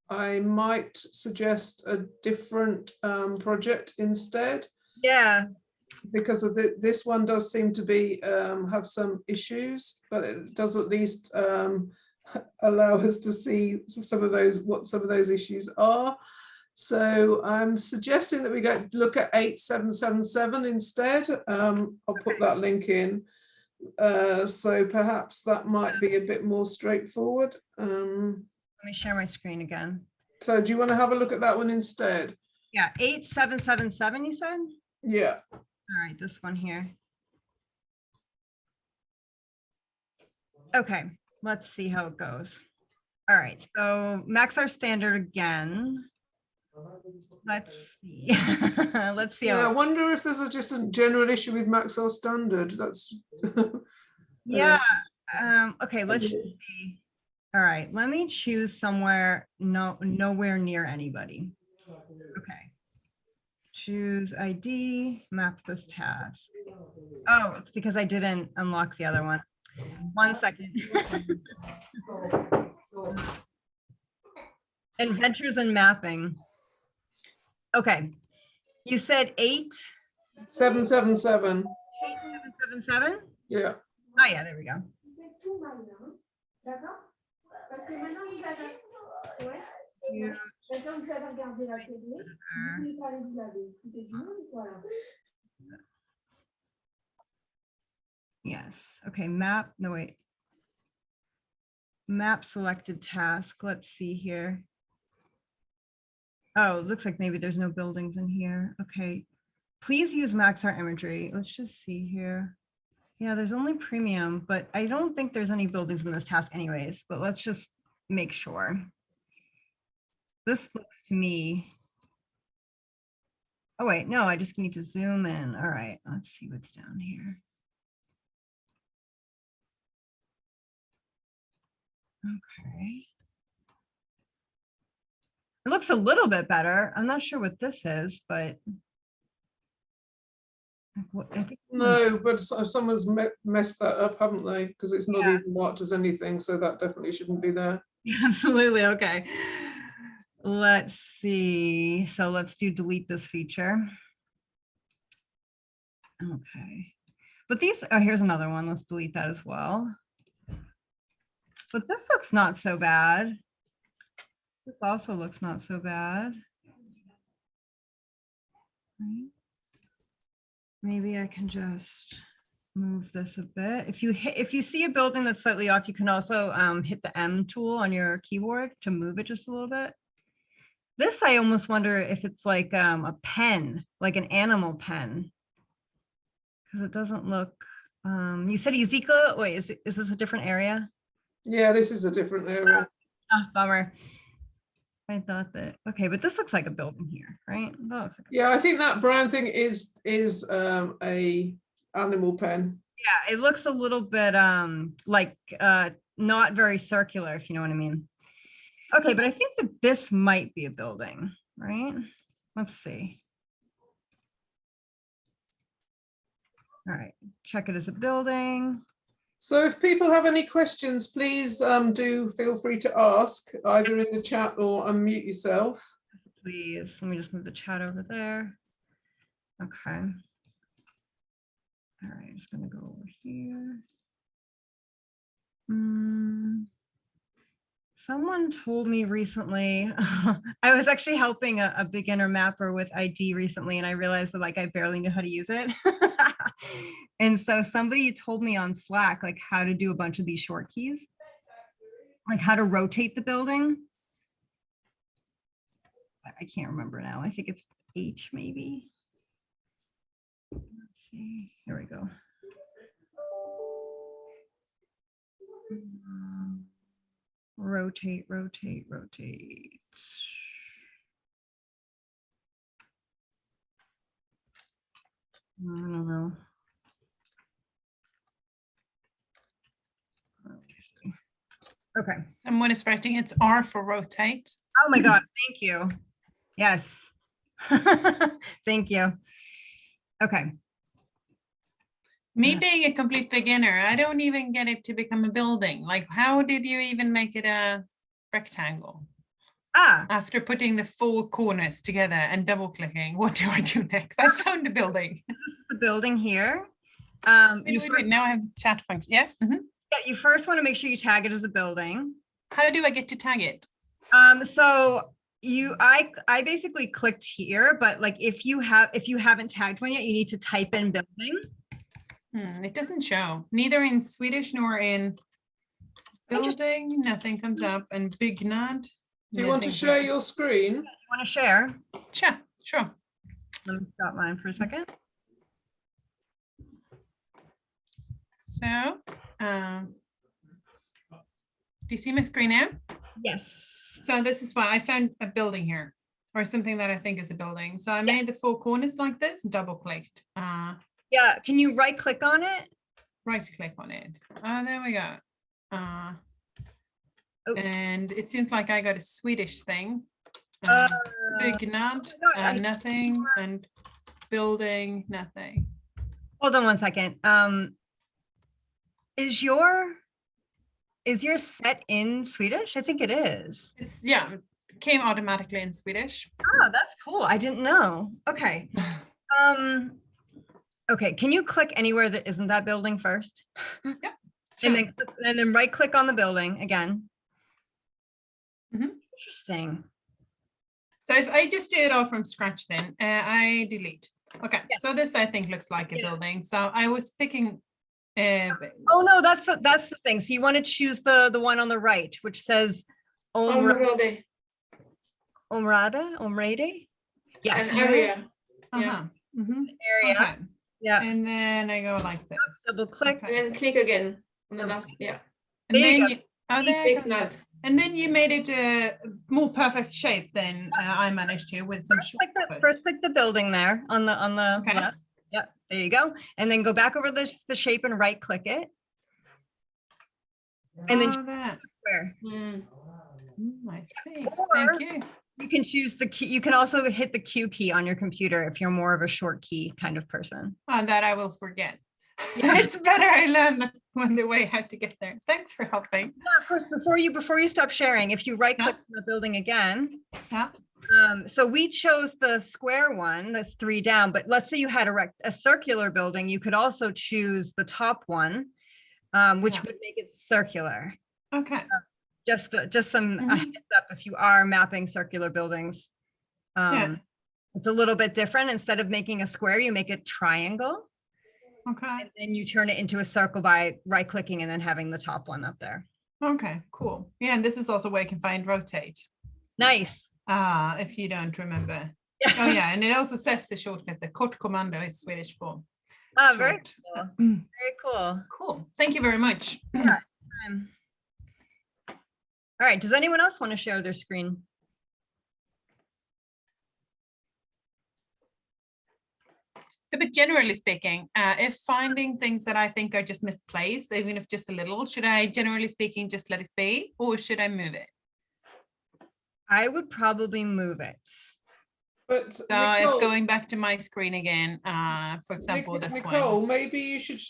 I might suggest a different project instead. Yeah. Because of this one does seem to be have some issues, but it does at least allow us to see some of those, what some of those issues are. So I'm suggesting that we look at 8777 instead. I'll put that link in. So perhaps that might be a bit more straightforward. Let me share my screen again. So do you want to have a look at that one instead? Yeah, 8777, you said? Yeah. All right, this one here. Okay, let's see how it goes. All right, so max our standard again. Let's see. Let's see. Yeah, I wonder if there's just a general issue with max our standard. That's yeah. Okay, let's see. All right, let me choose somewhere nowhere near anybody. Okay. Choose ID, map this task. Oh, it's because I didn't unlock the other one. 1 second. Adventures in mapping. Okay. You said 777. 8777? Yeah. Oh yeah, there we go. Yes. Okay. Map. No, wait. Map selected task. Let's see here. Oh, it looks like maybe there's no buildings in here. Okay. Please use Maxart imagery. Let's just see here. Yeah, there's only premium, but I don't think there's any buildings in this task anyways, but let's just make sure. This looks to me. Oh, wait, no, I just need to zoom in. All right, let's see what's down here. Okay. It looks a little bit better. I'm not sure what this is, but. I think No, but someone's messed that up, haven't they? Because it's not even marked as anything, so that definitely shouldn't be there. Absolutely. Okay. Let's see. So let's delete this feature. Okay. But these, oh, here's another one. Let's delete that as well. But this looks not so bad. This also looks not so bad. Right. Maybe I can just move this a bit. If you see a building that's slightly off, you can also hit the M tool on your keyboard to move it just a little bit. This, I almost wonder if it's like a pen, like an animal pen, because it doesn't look. You said Ezekiel. Wait, is this a different area? Yeah, this is a different area. Oh, bummer. I thought that. Okay, but this looks like a building here, right? Oh, yeah, I think that brown thing is a animal pen. Yeah, it looks a little bit like not very circular, if you know what I mean. Okay, but I think that this might be a building, right? Let's see. All right, check it as a building. So if people have any questions, please do feel free to ask either in the chat or unmute yourself. Please, let me just move the chat over there. Okay. All right, I'm just gonna go over here. Someone told me recently, I was actually helping a beginner mapper with ID recently, and I realized that like I barely knew how to use it. And so somebody told me on Slack like how to do a bunch of these short keys, like how to rotate the building. I can't remember now. I think it's H maybe. Let's see. Here we go. Rotate, rotate, rotate. I don't know. Okay. Someone is writing it's R for rotate. Oh my God, thank you. Yes. Thank you. Okay. Me being a complete beginner, I don't even get it to become a building. Like, how did you even make it a rectangle? After putting the 4 corners together and double clicking, what do I do next? I found a building. This is the building here. Now I have the chat function. Yeah. Yeah, you first want to make sure you tag it as a building. How do I get to tag it? So I basically clicked here, but like if you haven't tagged one yet, you need to type in building. It doesn't show, neither in Swedish nor in building. Nothing comes up, and byggnad. Do you want to share your screen? You want to share? Sure. Let me stop mine for a second. So, do you see my screen now? Yes. So this is why I found a building here, or something that I think is a building. So I made the four corners like this, double clicked. Yeah, can you right click on it? Right click on it. Oh, there we go. Oh. And it seems like I got a Swedish thing. Byggnad, nothing, and building, nothing. Hold on one second. Is your set in Swedish? I think it is. It's it came automatically in Swedish. Oh, that's cool. I didn't know. Okay. Okay, can you click anywhere that isn't that building first? Yeah. Sure. And then right click on the building again. Mm-hmm. Interesting. So if I just do it all from scratch, then I delete. Okay, so this I think looks like a building. So I was picking. Oh no, that's the thing. So you want to choose the one on the right, which says Område. Omrade. Yes. An area. Yeah. Mm-hmm. Area. Okay. Yeah. And then I go like this. Double click. And then click again on the last. Yeah. And There you then go. and then you made it a more perfect shape than I managed to with some First click the building there on the Okay. left. Yep, there you go. And then go back over the shape and right click it. And then that. square. I see. Or Thank you. You can choose the key. You can also hit the Q key on your computer if you're more of a short key kind of person. Oh, that I will forget. It's better I learn when the way how to get there. Thanks for helping. Yeah, of course. Before you stop sharing, if you right click on the building again. Yeah. So we chose the square one, that's 3 down, but let's say you had a circular building, you could also choose the top one, which would make it circular. Okay. Just some a heads up if you are mapping circular buildings. It's a little bit different. Instead of making a square, you make a triangle. Okay. And then you turn it into a circle by right clicking and then having the top one up there. Okay, cool. Yeah, and this is also where you can find rotate. Nice. If you don't remember. Oh yeah, and it also says the shortcut, the kort kommando is Swedish for short. Very cool. Very cool. Cool. Thank you very much. Yeah. All right, does anyone else want to share their screen? So, but generally speaking, if finding things that I think are just misplaced, even if just a little, should I, generally speaking, just let it be, or should I move it? I would probably move it. But So Nicole, if going back to my screen again, for example, this Nicole, one. maybe you should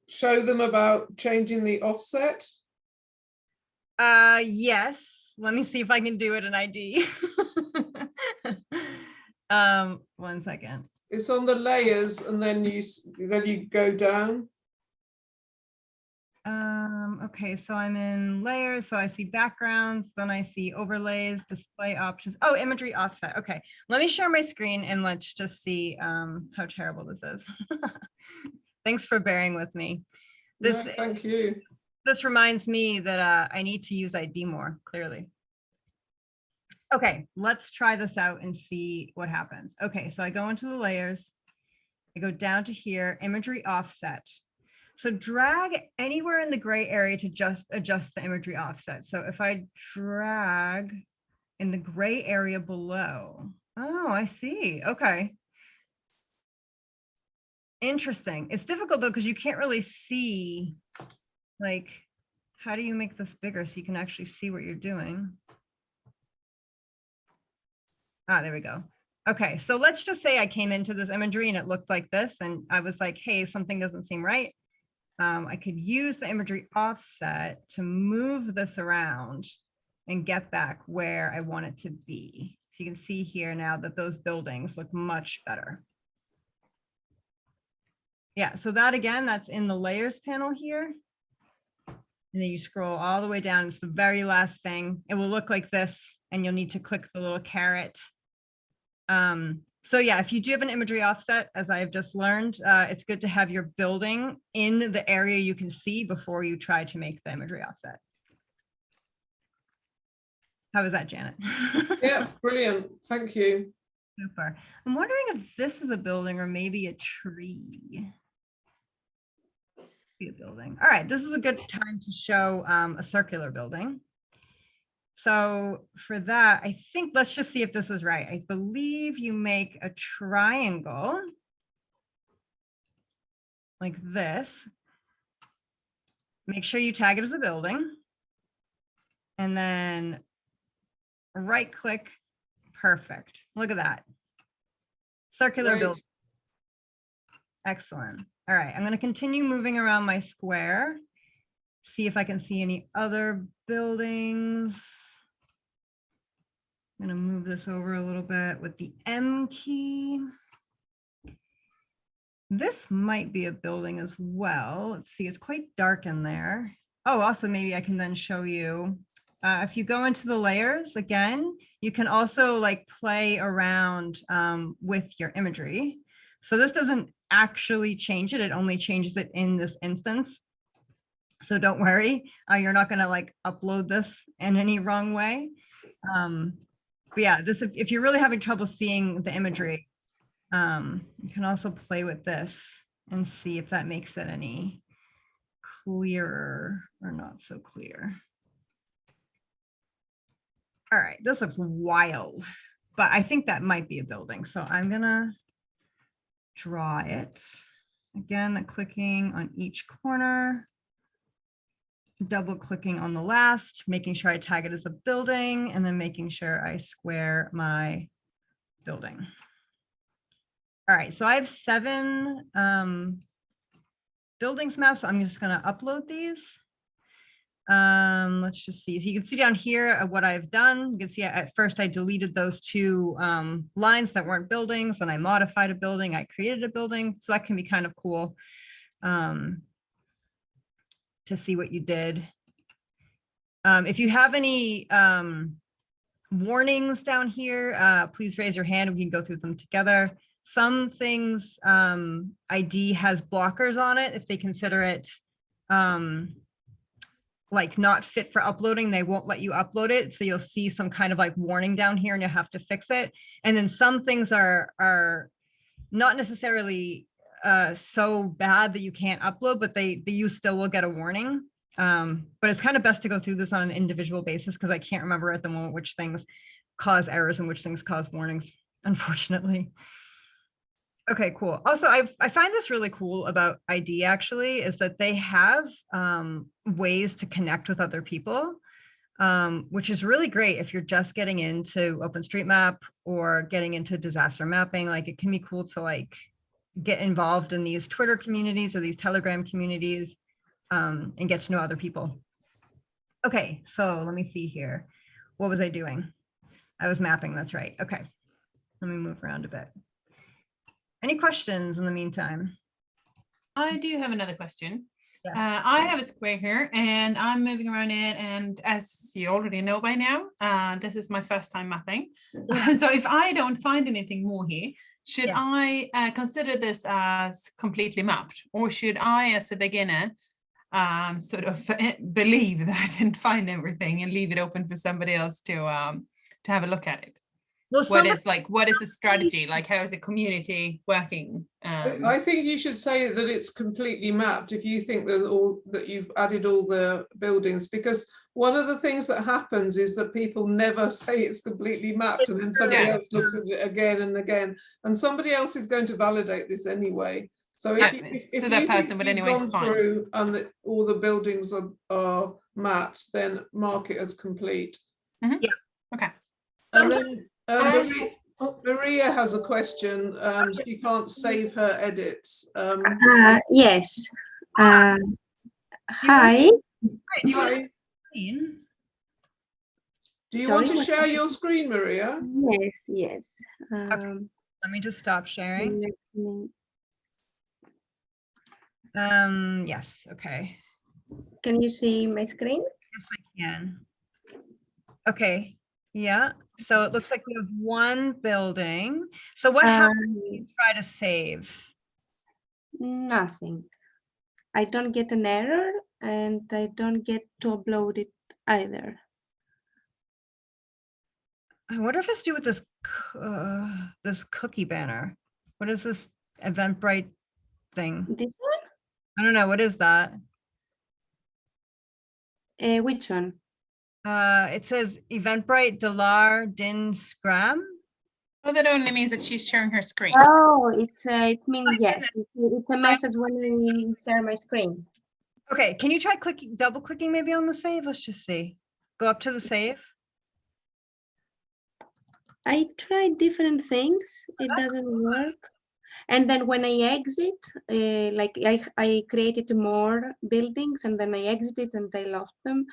show them about changing the offset. Yes. Let me see if I can do it in ID. 1 second. It's on the layers, and then you go down. Okay, so I'm in layers, so I see backgrounds, then I see overlays, display options. Oh, imagery offset. Okay, let me share my screen and let's just see how terrible this is. Thanks for bearing with me. Thank you. This reminds me that I need to use ID more, clearly. Okay, let's try this out and see what happens. Okay, so I go into the layers, I go down to here, imagery offset. So drag anywhere in the gray area to just adjust the imagery offset. So if I drag in the gray area below, oh, I see, okay. Interesting. It's difficult though, because you can't really see, like, how do you make this bigger so you can actually see what you're doing? Ah, there we go. Okay, so let's just say I came into this imagery and it looked like this, and I was like, hey, something doesn't seem right. I could use the imagery offset to move this around and get back where I want it to be. So you can see here now that those buildings look much better. Yeah, so that again, that's in the layers panel here. And then you scroll all the way down. It's the very last thing. It will look like this, and you'll need to click the little caret. So yeah, if you do have an imagery offset, as I have just learned, it's good to have your building in the area you can see before you try to make the imagery offset. How was that, Janet? Yeah, brilliant. Thank you. Super. I'm wondering if this is a building or maybe a tree. Be a building. All right, this is a good time to show a circular building. So for that, I think, let's just see if this is right. I believe you make a triangle like this. Make sure you tag it as a building. And then right click. Perfect. Look at that. Circular building. Excellent. All right, I'm going to continue moving around my square. See if I can see any other buildings. I'm going to move this over a little bit with the M key. This might be a building as well. Let's see, it's quite dark in there. Oh, also maybe I can then show you. If you go into the layers again, you can also like play around with your imagery. So this doesn't actually change it. It only changes it in this instance. So don't worry, you're not going to like upload this in any wrong way. But yeah, this, if you're really having trouble seeing the imagery, you can also play with this and see if that makes it any clearer or not so clear. All right, this looks wild, but I think that might be a building. So I'm gonna draw it. Again, clicking on each corner, double clicking on the last, making sure I tag it as a building, and then making sure I square my building. All right, so I have 7 buildings maps. So I'm just gonna upload these. Let's just see. So you can see down here what I've done. You can see at first I deleted those 2 lines that weren't buildings, and I modified a building. I created a building. So that can be kind of cool to see what you did. If you have any warnings down here, please raise your hand. We can go through them together. Some things ID has blockers on it. If they consider it like not fit for uploading, they won't let you upload it. So you'll see some kind of like warning down here and you'll have to fix it. And then some things are not necessarily so bad that you can't upload, but you still will get a warning. But it's kind of best to go through this on an individual basis because I can't remember at the moment which things cause errors and which things cause warnings, unfortunately. Okay, cool. Also, I find this really cool about ID actually, is that they have ways to connect with other people, which is really great if you're just getting into OpenStreetMap or getting into disaster mapping. Like it can be cool to like get involved in these Twitter communities or these Telegram communities and get to know other people. Okay, so let me see here. What was I doing? I was mapping, that's right. Okay, let me move around a bit. Any questions in the meantime? I do have another question. Yes. I have a square here and I'm moving around it, and as you already know by now, this is my first time mapping. So if I don't find anything more here, should I consider this as completely mapped, or should I, as a beginner, sort of believe that I didn't find everything and leave it open for somebody else to have a look at it? Well, what is the strategy? Like, how is the community working? I think you should say that it's completely mapped if you think that you've added all the buildings, because one of the things that happens is that people never say it's completely mapped, and then somebody else looks at it again and again, and somebody else is going to validate this anyway. So if that person would anyway gone through and that all the buildings are mapped, then mark it as complete. Mm-hmm. Yeah. Okay. And then Maria has a question. She can't save her edits. Yes. Hi. Hi. Do you want to share your screen, Maria? Yes, yes. Okay. Let me just stop sharing. Yes, okay. Can you see my screen? Yes, I can. Okay, yeah. So it looks like we have one building. So what happens when you try to save? Nothing. I don't get an error and I don't get to upload it either. I wonder if it's to do with this this cookie banner. What is this Eventbrite thing? This one? I don't know. What is that? Which one? It says Eventbrite Delar Din Scram. Oh, that only means that she's sharing her screen. Oh, it means yes. It's a message when I share my screen. Okay, can you try double clicking maybe on the save? Let's just see. Go up to the save. I tried different things. It doesn't work. And then when I exit, like I created more buildings and then I exited and I lost them.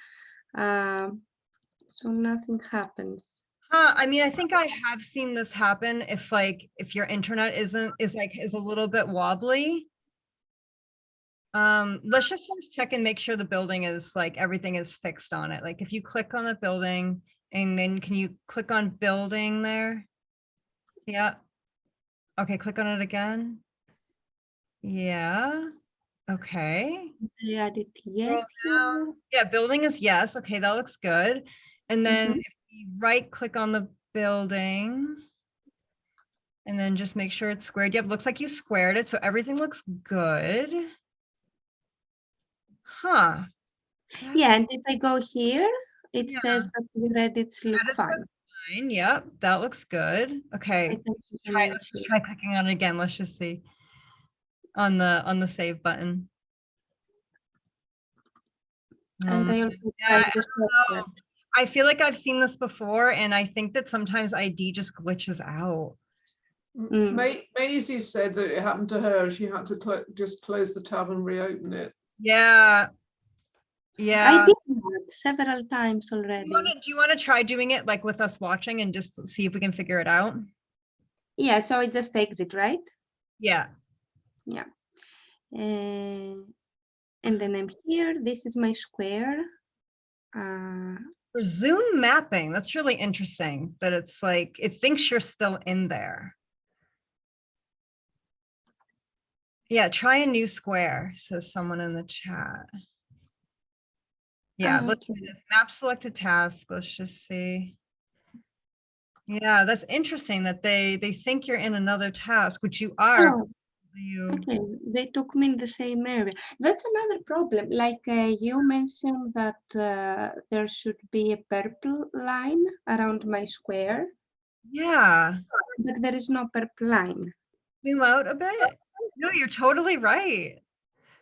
So nothing happens. I mean, I think I have seen this happen if your internet is a little bit wobbly. Let's just check and make sure the building is everything is fixed on it. Like if you click on the building and then can you click on building there? Yeah. Okay, click on it again. Yeah. Okay. I added yes. Yeah, building is yes. Okay, that looks good. And then if you right click on the building and then just make sure it's squared. Yep, looks like you squared it. So everything looks good. Huh. Yeah, and if I go here, it says that the Reddits look fine. Yep, that looks good. Okay, let's try clicking on it again. Let's just see on the save button. And I also tried the shortcut. I feel like I've seen this before, and I think that sometimes ID just glitches out. Maisie said that it happened to her. She had to just close the tab and reopen it. Yeah. Yeah. I did that several times already. Do you want to try doing it like with us watching and just see if we can figure it out? Yeah, so it just exit, right? Yeah. Yeah. And then I'm here. This is my square. For zoom mapping, that's really interesting that it's like it thinks you're still in there. Yeah, try a new square, says someone in the chat. Yeah, let's do this. Map selected task. Let's just see. Yeah, that's interesting that they think you're in another task, which you are. Oh, okay, they took me in the same area. That's another problem. Like you mentioned that there should be a purple line around my square. Yeah. But there is no purple line. Zoom out a bit. No, you're totally right.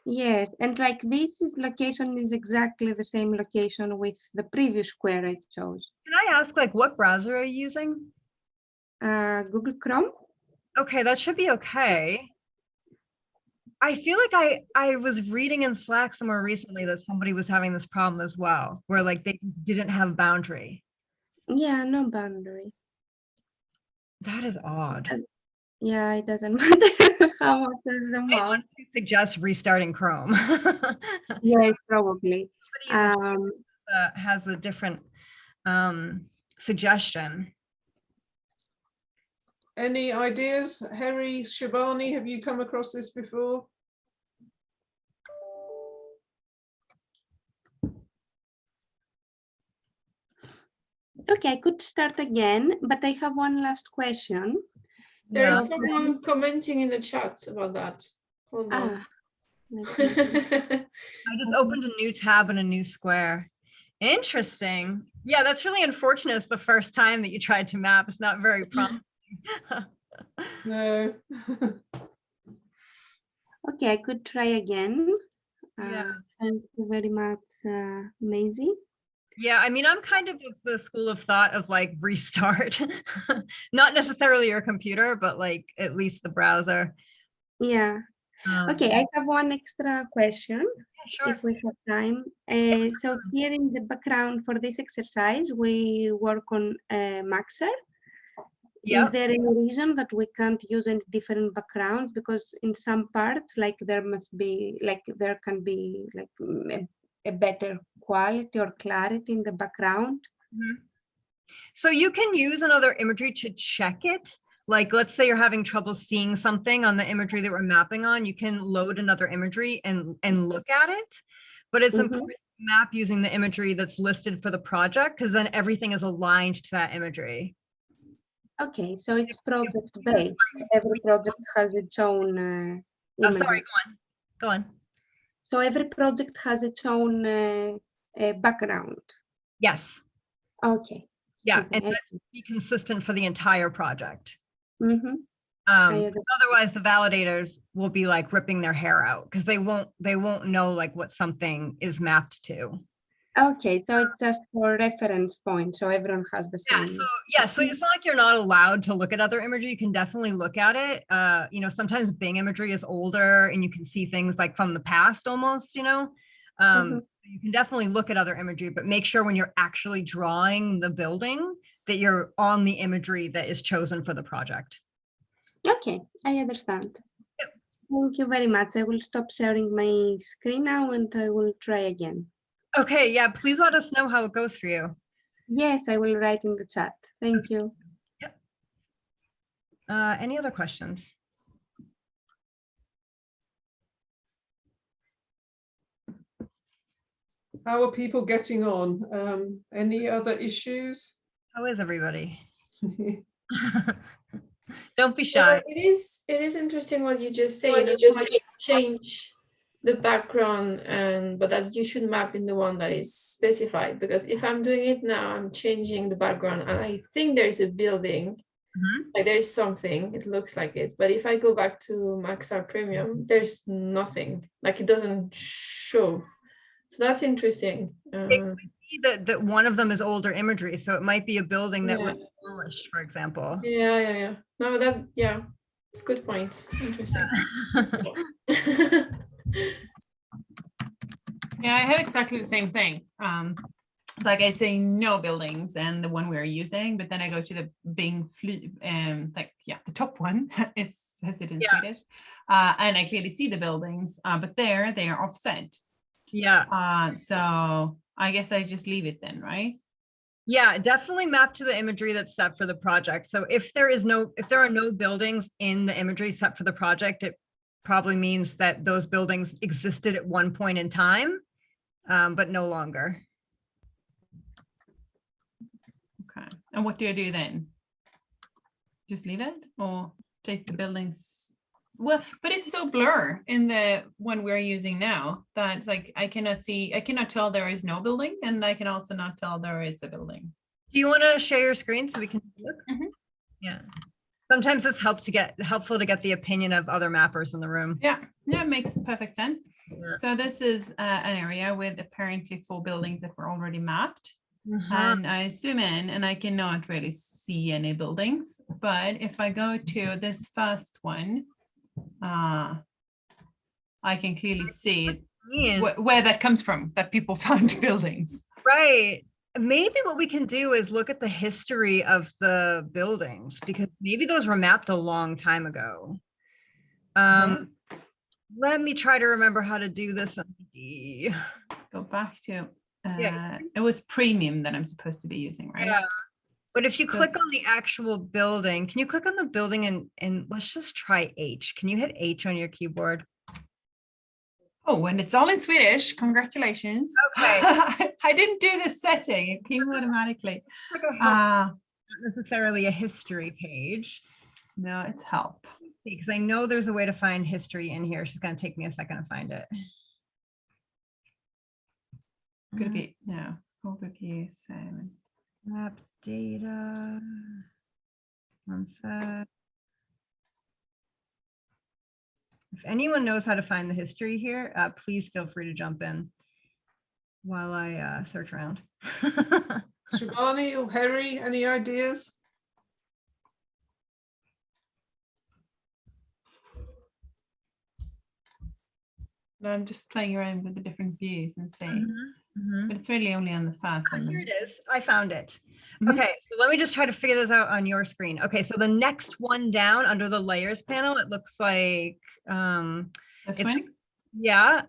Yes, and like this location is exactly the same location with the previous square I chose. Can I ask, like, what browser are you using? Google Chrome. Okay, that should be okay. I feel like I was reading in Slack somewhere recently that somebody was having this problem as well, where like they didn't have boundary. Yeah, no boundary. That is odd. Yeah, it doesn't matter how much is the I honestly suggest restarting Chrome. Yes, probably. Has a different suggestion. Any ideas? Harry, Shivani, have you come across this before? Okay, I could start again, but I have one last question. There's someone commenting in the chat about that. Hold on. I just opened a new tab and a new square. Interesting. Yeah, that's really unfortunate. It's the first time that you tried to map. It's not very promising. No. Okay, I could try again. Yeah. Thank you very much, Maisie. Yeah, I mean, I'm kind of the school of thought of like restart, not necessarily your computer, but like at least the browser. Yeah. Okay, I have one extra question, if we have time. So here in the background for this exercise, we work on Maxer. Is there any reason that we can't use any different backgrounds? Because in some parts, like there can be like a better quality or clarity in the background? So you can use another imagery to check it. Like, let's say you're having trouble seeing something on the imagery that we're mapping on, you can load another imagery and look at it. But it's important to map using the imagery that's listed for the project, because then everything is aligned to that imagery. Okay, so it's project based. Every project has its own Oh, sorry, go on. So every project has its own background. Yes. Okay. Yeah, Okay. and that should be consistent for the entire project. Mm-hmm. Otherwise, the validators will be like ripping their hair out because they won't know like what something is mapped to. Okay, so it's just for reference point, so everyone has the same. So it's not like you're not allowed to look at other imagery. You can definitely look at it. You know, sometimes Bing imagery is older and you can see things like from the past almost, you know. You can definitely look at other imagery, but make sure when you're actually drawing the building that you're on the imagery that is chosen for the project. Okay, I understand. Yep. Thank you very much. I will stop sharing my screen now and I will try again. Okay, yeah, please let us know how it goes for you. Yes, I will write in the chat. Thank you. Yep. Any other questions? How are people getting on? Any other issues? How is everybody? Don't be shy. It is interesting what you just say. You just change the background, but that you should map in the one that is specified, because if I'm doing it now, I'm changing the background and I think there's a building, like there's something, it looks like it, but if I go back to Maxar Premium, there's nothing, like it doesn't show. So that's interesting. It could be that one of them is older imagery, so it might be a building that was demolished, for example. Yeah. No, it's a good point. Interesting. Yeah, I have exactly the same thing. It's like I say no buildings and the one we're using, but then I go to the Bing the top one. It says it in Swedish, and I clearly see the buildings, but they are offset. Yeah. So I guess I just leave it then, right? Yeah, definitely map to the imagery that's set for the project. So if there are no buildings in the imagery set for the project, it probably means that those buildings existed at one point in time, but no longer. Okay. And what do I do then? Just leave it or take the buildings? Well, but it's so blur in the one we're using now that it's like I cannot tell there is no building, and I can also not tell there is a building. Do you want to share your screen so we can look? Yeah. Sometimes it's helpful to get the opinion of other mappers in the room. Yeah, it makes perfect sense. Yeah. So this is an area with apparently 4 buildings that were already mapped. And I zoom in and I cannot really see any buildings. But if I go to this first one, I can clearly see where that comes from, that people found buildings. Right. Maybe what we can do is look at the history of the buildings, because maybe those were mapped a long time ago. Let me try to remember how to do this. Go back to, it was premium that I'm supposed to be using, right? Yeah. But if you click on the actual building, can you click on the building and let's just try H. Can you hit H on your keyboard? Oh, and it's all in Swedish. Congratulations. Okay. I didn't do the setting. It came automatically. Not necessarily a history page. No, it's help. Because I know there's a way to find history in here. It's just going to take me a second to find it. Could be, no. Overview, Simon. Map data. One sec. If anyone knows how to find the history here, please feel free to jump in while I search around. Shivani or Harry, any ideas? No, I'm just playing around with the different views and seeing. But it's really only on the first one. Here it is. I found it. Okay, so let me just try to figure this out on your screen. Okay, so the next one down under the layers panel, it looks like this one? Yeah.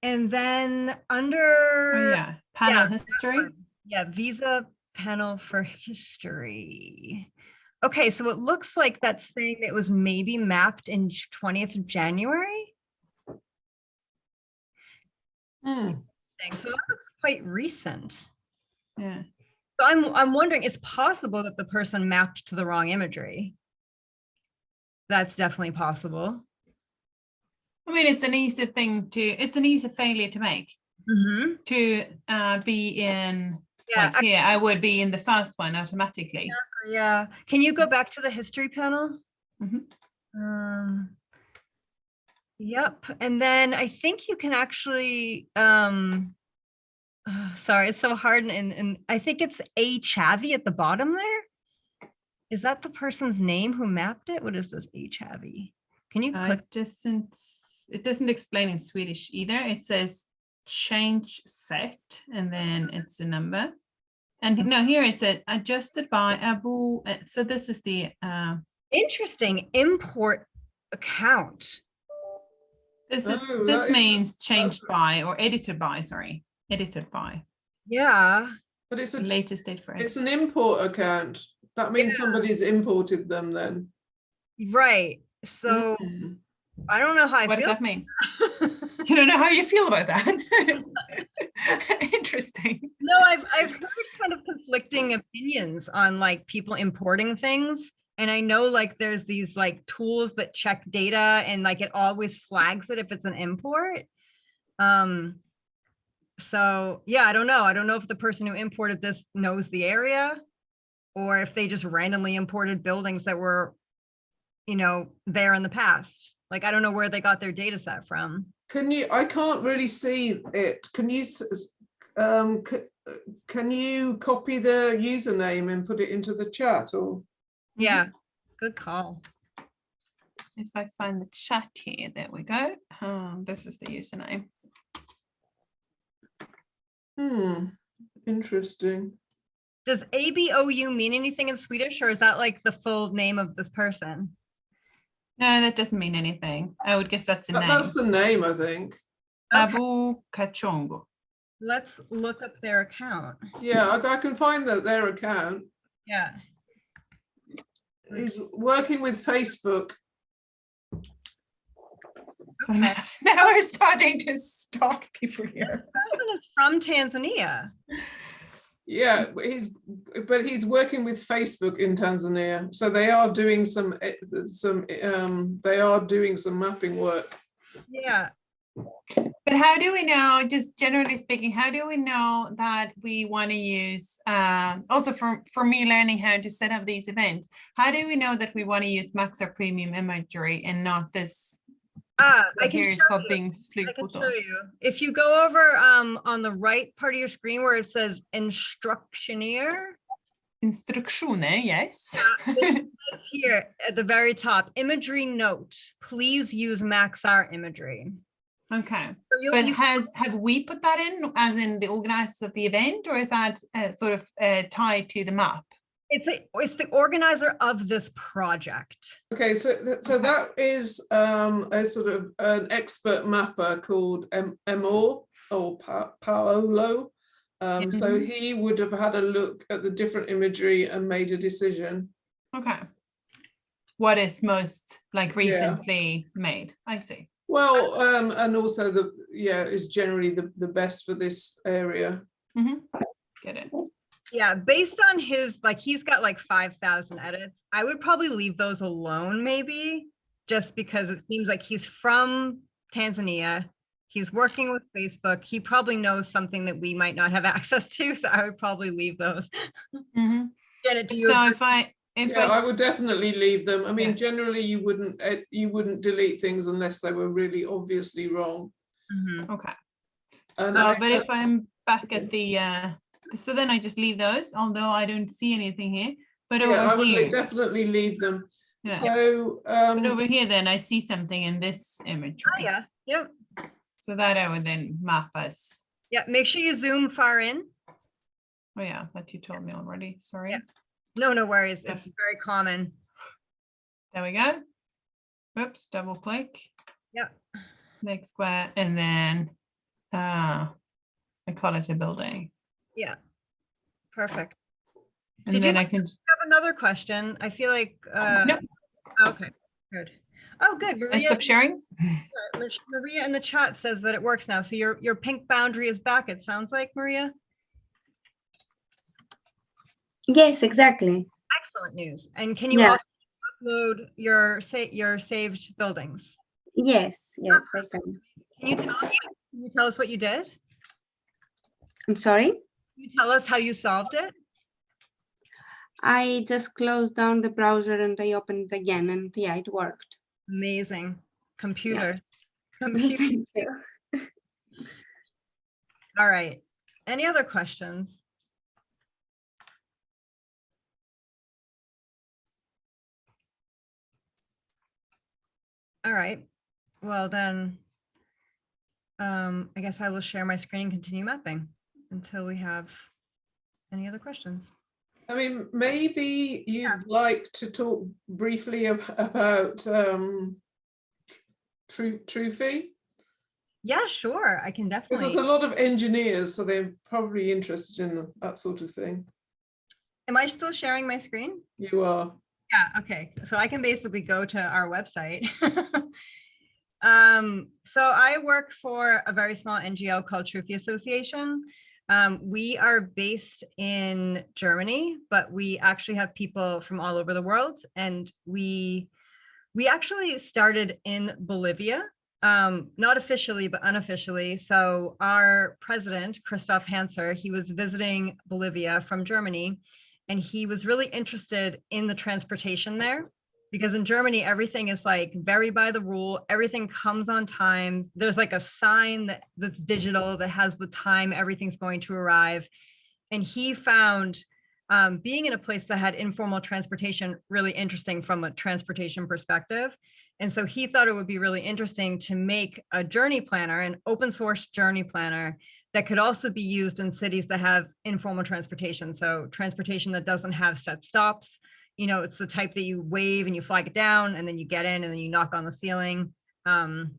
And then under panel history. Yeah, visa panel for history. Okay, so it looks like that's saying it was maybe mapped in 20th of January. So that looks quite recent. Yeah. So I'm wondering, it's possible that the person mapped to the wrong imagery. That's definitely possible. I mean, it's an easy failure to make. To be in, like here, I would be in the first one automatically. Yeah. Can you go back to the history panel? Yep. And then I think you can actually, sorry, it's so hard. And I think it's A Chavi at the bottom there. Is that the person's name who mapped it? What is this A Chavi? Can you click? It doesn't explain in Swedish either. It says change set, and then it's a number. And no, here it's adjusted by Abu. So this is the interesting import account. This means changed by or edited by, sorry, edited by. Yeah. But it's a latest date for it. It's an import account. That means somebody's imported them then. Right. So I don't know how I feel. What does that mean? You don't know how you feel about that? Interesting. No, I've heard kind of conflicting opinions on like people importing things. And I know like there's these like tools that check data and like it always flags it if it's an import. So yeah, I don't know. I don't know if the person who imported this knows the area or if they just randomly imported buildings that were, you know, there in the past. Like, I don't know where they got their data set from. I can't really see it. Can you copy the username and put it into the chat or? Yeah, good call. If I find the chat here, there we go. This is the username. Interesting. Does ABOU mean anything in Swedish, or is that like the full name of this person? No, that doesn't mean anything. I would guess that's a name. That's the name, I think. Okay. Abu Kachongo. Let's look up their account. Yeah, I can find their account. Yeah. He's working with Facebook. So now we're starting to stalk people here. This person is from Tanzania. Yeah, he's working with Facebook in Tanzania, so they are doing some mapping work. Yeah. But how do we know, just generally speaking, how do we know that we want to use, also for me learning how to set up these events, how do we know that we want to use Maxar Premium Imagery and not this? I can here is show called you. If you go over on the right part of your screen where it says Instructioneer. Instructioner, yes. It's here at the very top, imagery note, please use Maxar imagery. Okay, so but have we put that in as in the organizers of the event, or is that sort of tied to the map? It's the organizer of this project. Okay, so that is a sort of an expert mapper called Emor or Paolo. So he would have had a look at the different imagery and made a decision. Okay. What is most like recently made? I see. Well, and also is generally the best for this area. Get it. Yeah, based on his, like, he's got like 5,000 edits. I would probably leave those alone, maybe, just because it seems like he's from Tanzania. He's working with Facebook. He probably knows something that we might not have access to, so I would probably leave those. Janet, do you agree? I would definitely leave them. I mean, generally, you wouldn't delete things unless they were really obviously wrong. Okay. But if I'm back at the so then I just leave those, although I don't see anything here. But I would definitely leave them. Yeah. So but over here, then I see something in this imagery. Oh yeah, yep. So that I would then map us. Yeah, make sure you zoom far in. Oh yeah, that you told me already. Sorry. Yeah. No worries. It's very common. There we go. Whoops, double click. Yep. Make square, and then I call it a building. Yeah, perfect. And Did then you I can. have another question? I feel like, No, okay, good. Oh, good. I Maria, stop sharing. Maria in the chat says that it works now. So your pink boundary is back, it sounds like, Maria. Yes, exactly. Excellent news. And can you also upload your saved buildings? Yes, yes, I can. Can you tell us what you did? I'm sorry? Can you tell us how you solved it? I just closed down the browser and I opened it again, and yeah, it worked. Amazing. Computer. Thank you. All right. Any other questions? All right. Well, then, I guess I will share my screen and continue mapping until we have any other questions. I mean, maybe you'd like to talk briefly about Trufi? Yeah, sure. I can definitely. Because there's a lot of engineers, so they're probably interested in that sort of thing. Am I still sharing my screen? You are. Yeah, okay. So I can basically go to our website. So I work for a very small NGO called Trufi Association. We are based in Germany, but we actually have people from all over the world. And we actually started in Bolivia, not officially, but unofficially. So our president, Christoph Hanser, he was visiting Bolivia from Germany, and he was really interested in the transportation there. Because in Germany, everything is like very by the rule, everything comes on time. There's like a sign that's digital that has the time everything's going to arrive. And he found being in a place that had informal transportation really interesting from a transportation perspective. And so he thought it would be really interesting to make a journey planner, an open source journey planner that could also be used in cities that have informal transportation. So transportation that doesn't have set stops. You know, it's the type that you wave and you flag it down and then you get in and then you knock on the ceiling to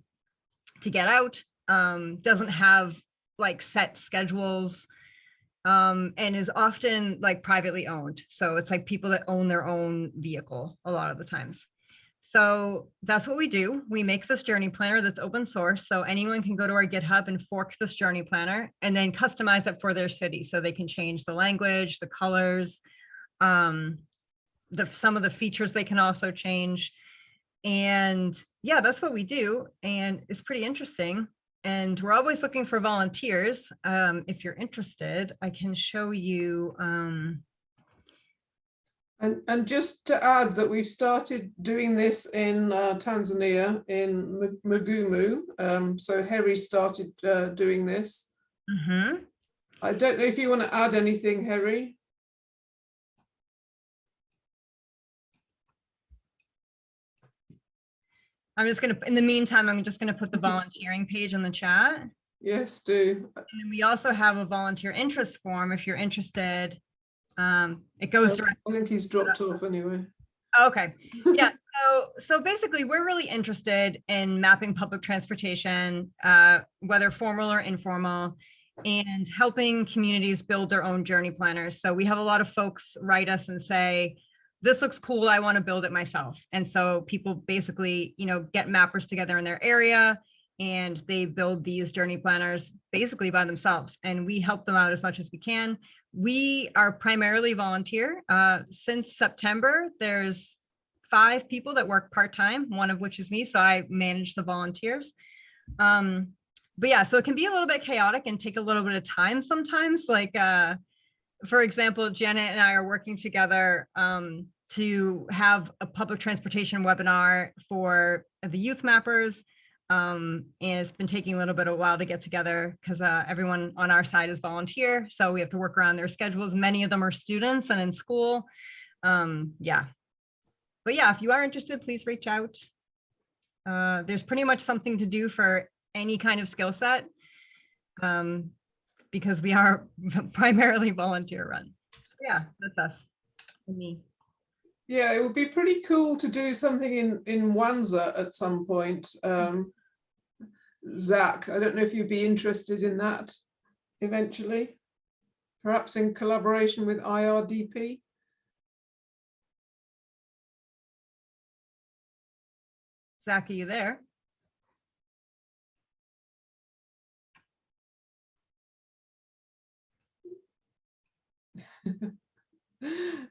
get out. Doesn't have like set schedules and is often like privately owned. So it's like people that own their own vehicle a lot of the times. So that's what we do. We make this journey planner that's open source. So anyone can go to our GitHub and fork this journey planner and then customize it for their city. So they can change the language, the colors, some of the features they can also change. And yeah, that's what we do. And it's pretty interesting. And we're always looking for volunteers. If you're interested, I can show you. And just to add that we've started doing this in Tanzania, in Mugumu. So Harry started doing this. Mm-hmm. I don't know if you want to add anything, Harry. I'm just going to, in the meantime, I'm just going to put the volunteering page in the chat. Yes, do. And then we also have a volunteer interest form if you're interested. It goes directly. I think he's dropped off anyway. Okay. Yeah. So basically, we're really interested in mapping public transportation, whether formal or informal, and helping communities build their own journey planners. So we have a lot of folks write us and say, this looks cool, I want to build it myself. And so people basically, you know, get mappers together in their area and they build these journey planners basically by themselves. And we help them out as much as we can. We are primarily volunteer. Since September, there's 5 people that work part-time, one of which is me. So I manage the volunteers. But yeah, so it can be a little bit chaotic and take a little bit of time sometimes. Like, for example, Janet and I are working together to have a public transportation webinar for the youth mappers. And it's been taking a little bit of a while to get together because everyone on our side is volunteer. So we have to work around their schedules. Many of them are students and in school. Yeah. But yeah, if you are interested, please reach out. There's pretty much something to do for any kind of skill set. Because we are primarily volunteer run. So yeah, that's us and me. Yeah, it would be pretty cool to do something in Wanza at some point. Zach, I don't know if you'd be interested in that eventually, perhaps in collaboration with IRDP. Zach, are you there?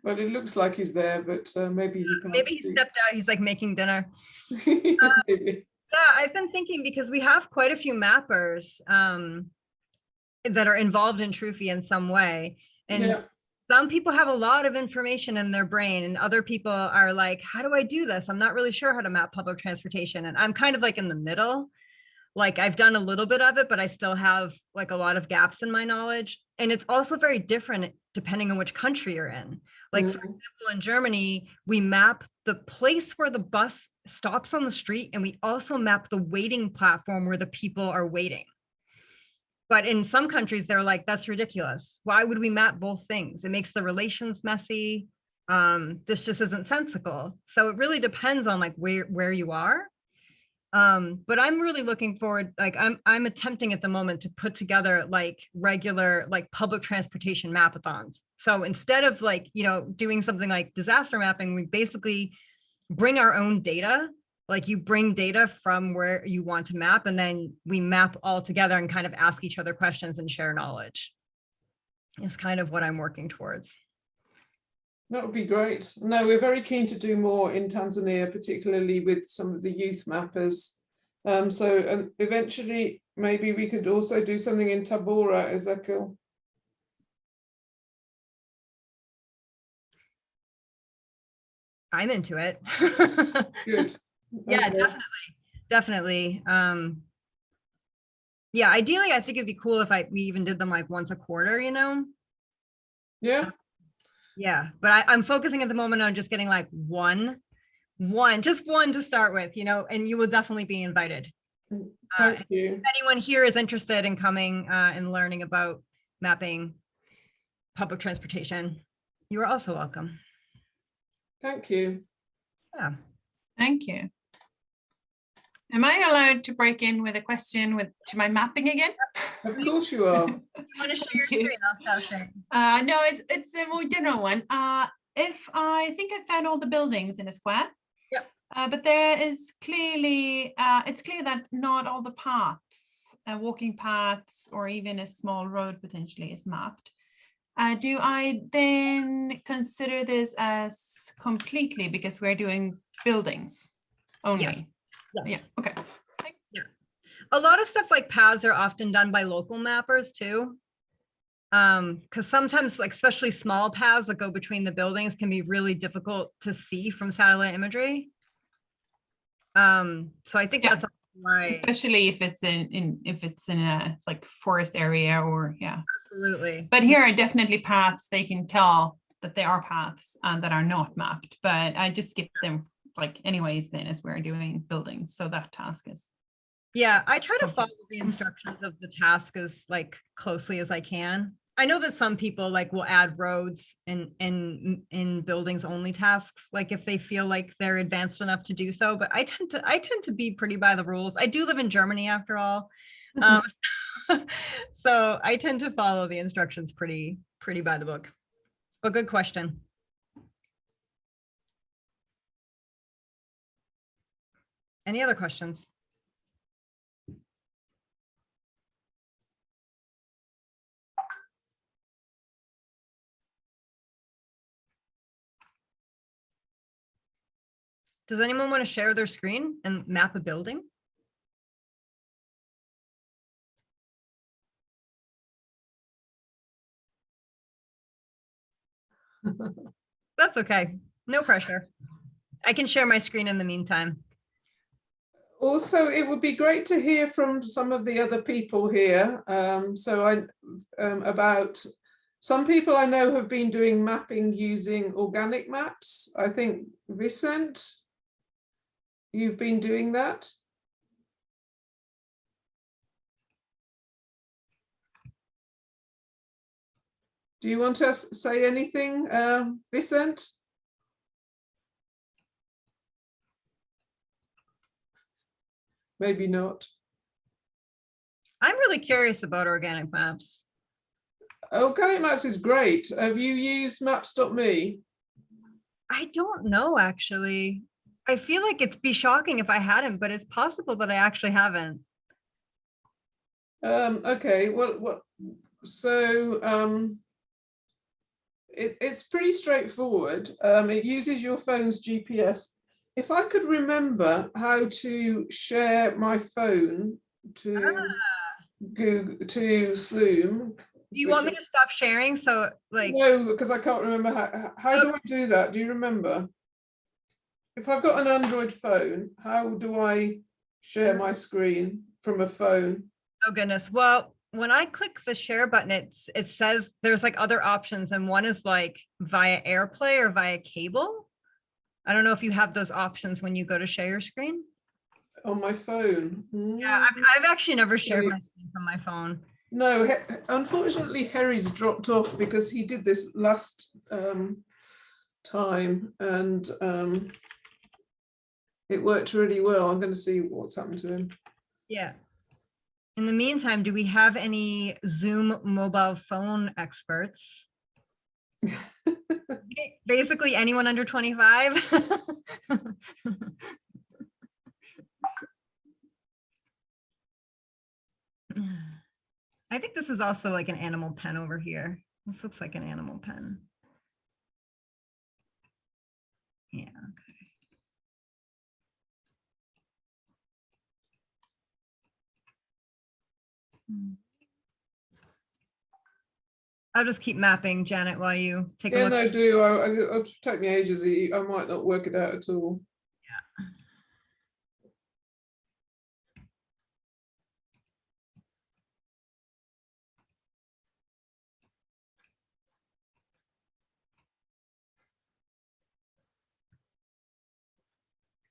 Well, it looks like he's there, but maybe he can't Maybe he speak. stepped out. He's like making dinner. Maybe. Yeah, I've been thinking because we have quite a few mappers that are involved in Trufi in some way. And Yeah. some people have a lot of information in their brain and other people are like, how do I do this? I'm not really sure how to map public transportation. And I'm kind of like in the middle. Like I've done a little bit of it, but I still have like a lot of gaps in my knowledge. And it's also very different depending on which country you're in. Like for example, in Germany, we map the place where the bus stops on the street, and we also map the waiting platform where the people are waiting. But in some countries, they're like, that's ridiculous. Why would we map both things? It makes the relations messy. This just isn't sensical. So it really depends on like where you are. But I'm really looking forward, like I'm attempting at the moment to put together like regular like public transportation mapathons. So instead of like, you know, doing something like disaster mapping, we basically bring our own data. Like you bring data from where you want to map, and then we map all together and kind of ask each other questions and share knowledge. It's kind of what I'm working towards. That would be great. No, we're very keen to do more in Tanzania, particularly with some of the youth mappers. So eventually, maybe we could also do something in Tabora, Ezekiel. I'm into it. Good. Yeah, Okay. definitely. Yeah, ideally, I think it'd be cool if we even did them like once a quarter, you know? Yeah. Yeah, but I'm focusing at the moment on just getting like just one to start with, you know, and you will definitely be invited. Thank you. If anyone here is interested in coming and learning about mapping public transportation, you are also welcome. Thank you. Yeah. Thank you. Am I allowed to break in with a question to my mapping again? Of course you are. You want to share your screen? I'll stop sharing. No, it's a more general one. If I think I found all the buildings in a square. Yep. But there is clearly, it's clear that not all the paths, walking paths, or even a small road potentially is mapped. Do I then consider this as completely because we're doing buildings only? Yes. Yeah, okay. Thanks. Yeah. A lot of stuff like paths are often done by local mappers too. Because sometimes, like especially small paths that go between the buildings can be really difficult to see from satellite imagery. So I think that's why, especially if it's in a like forest area or absolutely. But here are definitely paths. They can tell that there are paths that are not mapped, but I just skip them like anyways then as we're doing buildings. So that task is. Yeah, I try to follow the instructions of the task as like closely as I can. I know that some people like will add roads in buildings only tasks, like if they feel like they're advanced enough to do so, but I tend to be pretty by the rules. I do live in Germany after all. So I tend to follow the instructions pretty by the book. But good question. Any other questions? Does anyone want to share their screen and map a building? That's okay. No pressure. I can share my screen in the meantime. Also, it would be great to hear from some of the other people here. About some people I know have been doing mapping using organic maps. I think Vicent, you've been doing that. Do you want to say anything, Vicent? Maybe not. really curious about organic maps. Organic Maps is great. Have you used maps.me? I don't know, actually. I feel like it'd be shocking if I hadn't, but it's possible that I actually haven't. Okay, well, so it's pretty straightforward. It uses your phone's GPS. If I could remember how to share my phone to Google, to Zoom. Do you want me to stop sharing? So like, no, because I can't remember how do I do that? Do you remember? If I've got an Android phone, how do I share my screen from a phone? Oh goodness. Well, when I click the share button, it says there's like other options, and one is like via AirPlay or via cable. I don't know if you have those options when you go to share your screen. On my phone. Yeah, I've actually never shared my screen from my phone. No, unfortunately, Harry's dropped off because he did this last time, and it worked really well. I'm going to see what's happened to him. Yeah. In the meantime, do we have any Zoom mobile phone experts? Basically anyone under 25. I think this is also like an animal pen over here. This looks like an animal pen. Yeah, okay. I'll just keep mapping, Janet, while you take a look. Yeah, no, do. It'll take me ages. I might not work it out at all. Yeah.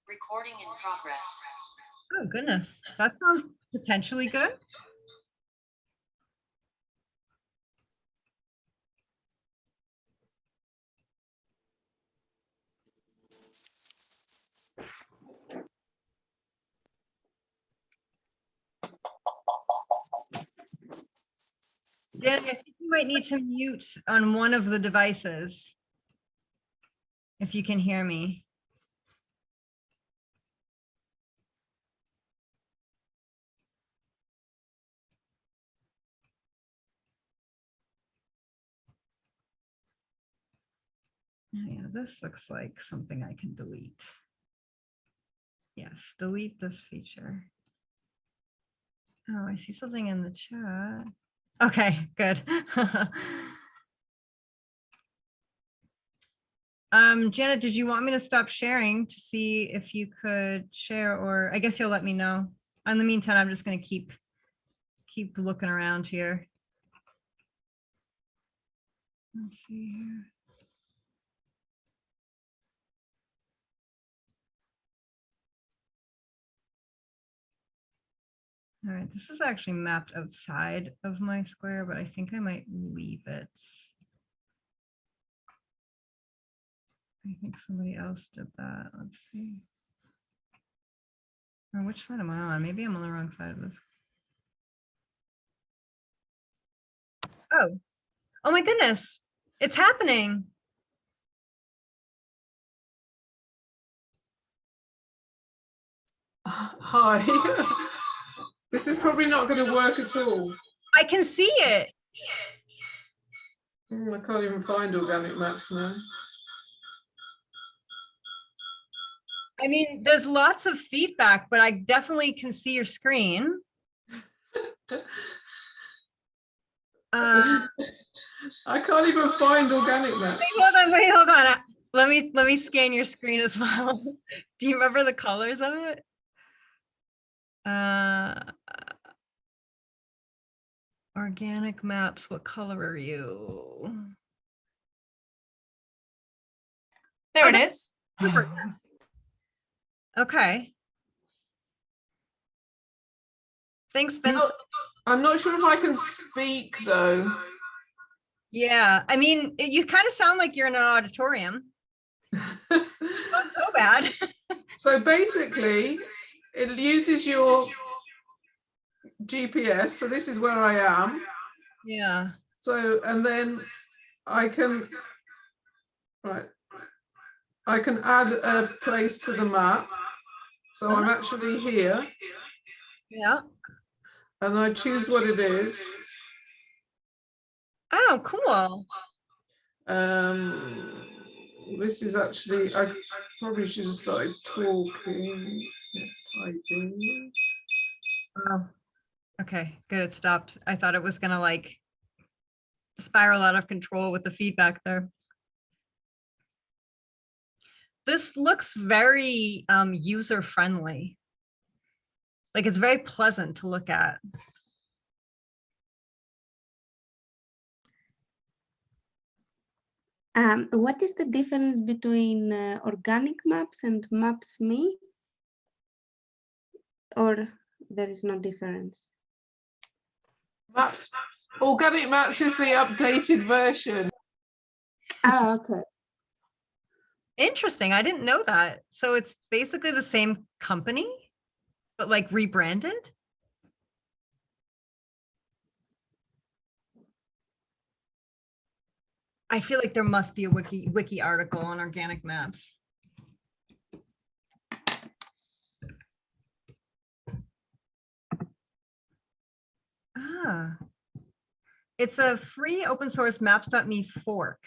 Recording in progress. Oh, goodness. That sounds potentially good. Dan, I think you might need to mute on one of the devices, if you can hear me. Yeah, this looks like something I can delete. Yes, delete this feature. Oh, I see something in the chat. Okay, good. Janet, did you want me to stop sharing to see if you could share, or I guess you'll let me know. In the meantime, I'm just going to keep looking around here. Let's see here. All right, this is actually mapped outside of my square, but I think I might leave it. I think somebody else did that. Let's see. Or which side am I on? Maybe I'm on the wrong side of this. Oh my goodness, it's happening. Hi. This is probably not going to work at all. I can see it. I can't even find organic maps now. I mean, there's lots of feedback, but I definitely can see your screen. I can't even find organic maps. Wait, hold on. Let me scan your screen as well. Do you remember the colors of it? Organic maps, what color are you? There it is. Super. Okay. Thanks, Vince. I'm not sure if I can speak though. Yeah, I mean, you kind of sound like you're in an auditorium. Not so bad. So basically, it uses your GPS. So this is where I am. Yeah. So, and then I can, right, I can add a place to the map. So I'm actually here. Yeah. And I choose what it is. Oh, cool. This is actually, I probably should have started talking, typing. Oh, okay, good, stopped. I thought it was gonna like spiral out of control with the feedback there. This looks very user-friendly. Like it's very pleasant to look at. What is the difference between organic maps and Maps.me? Or there is no difference? Organic Maps is the updated version. Ah, okay. Interesting, I didn't know that. So it's basically the same company, but like rebranded? I feel like there must be a wiki article on organic maps. Ah, it's a free open source maps.me fork.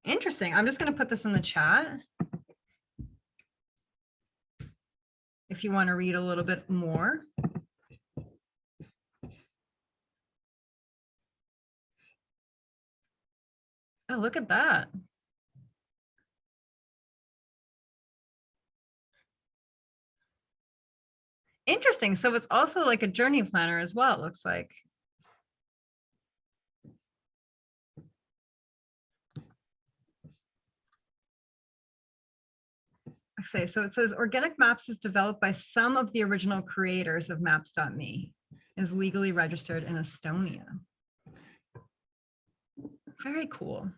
Interesting. I'm just going to put this in the chat if you want to read a little bit more. Oh, look at that. Interesting. So it's also like a journey planner as well, it looks like. Okay, so it says Organic Maps is developed by some of the original creators of Maps.me, is legally registered in Estonia. Very cool.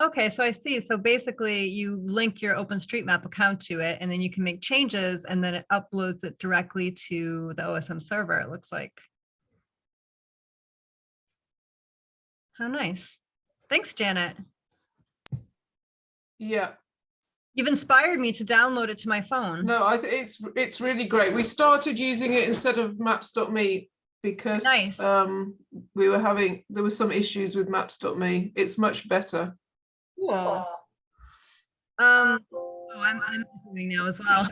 Okay, so I see. So basically you link your OpenStreetMap account to it, and then you can make changes, and then it uploads it directly to the OSM server, it looks like. How nice. Thanks, Janet. Yeah. You've inspired me to download it to my phone. No, I think it's really great. We started using it instead of Maps.me because nice. there were some issues with Maps.me. It's much better. Cool. I'm doing now as well.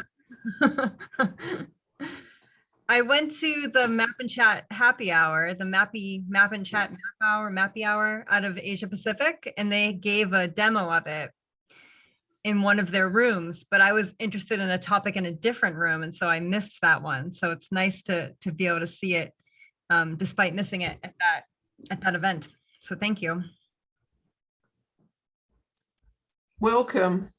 I went to the Map and Chat happy hour, the Map and Chat Mappy hour out of Asia Pacific, and they gave a demo of it in one of their rooms, but I was interested in a topic in a different room, and so I missed that one. So it's nice to be able to see it despite missing it at that event. So thank you. Welcome.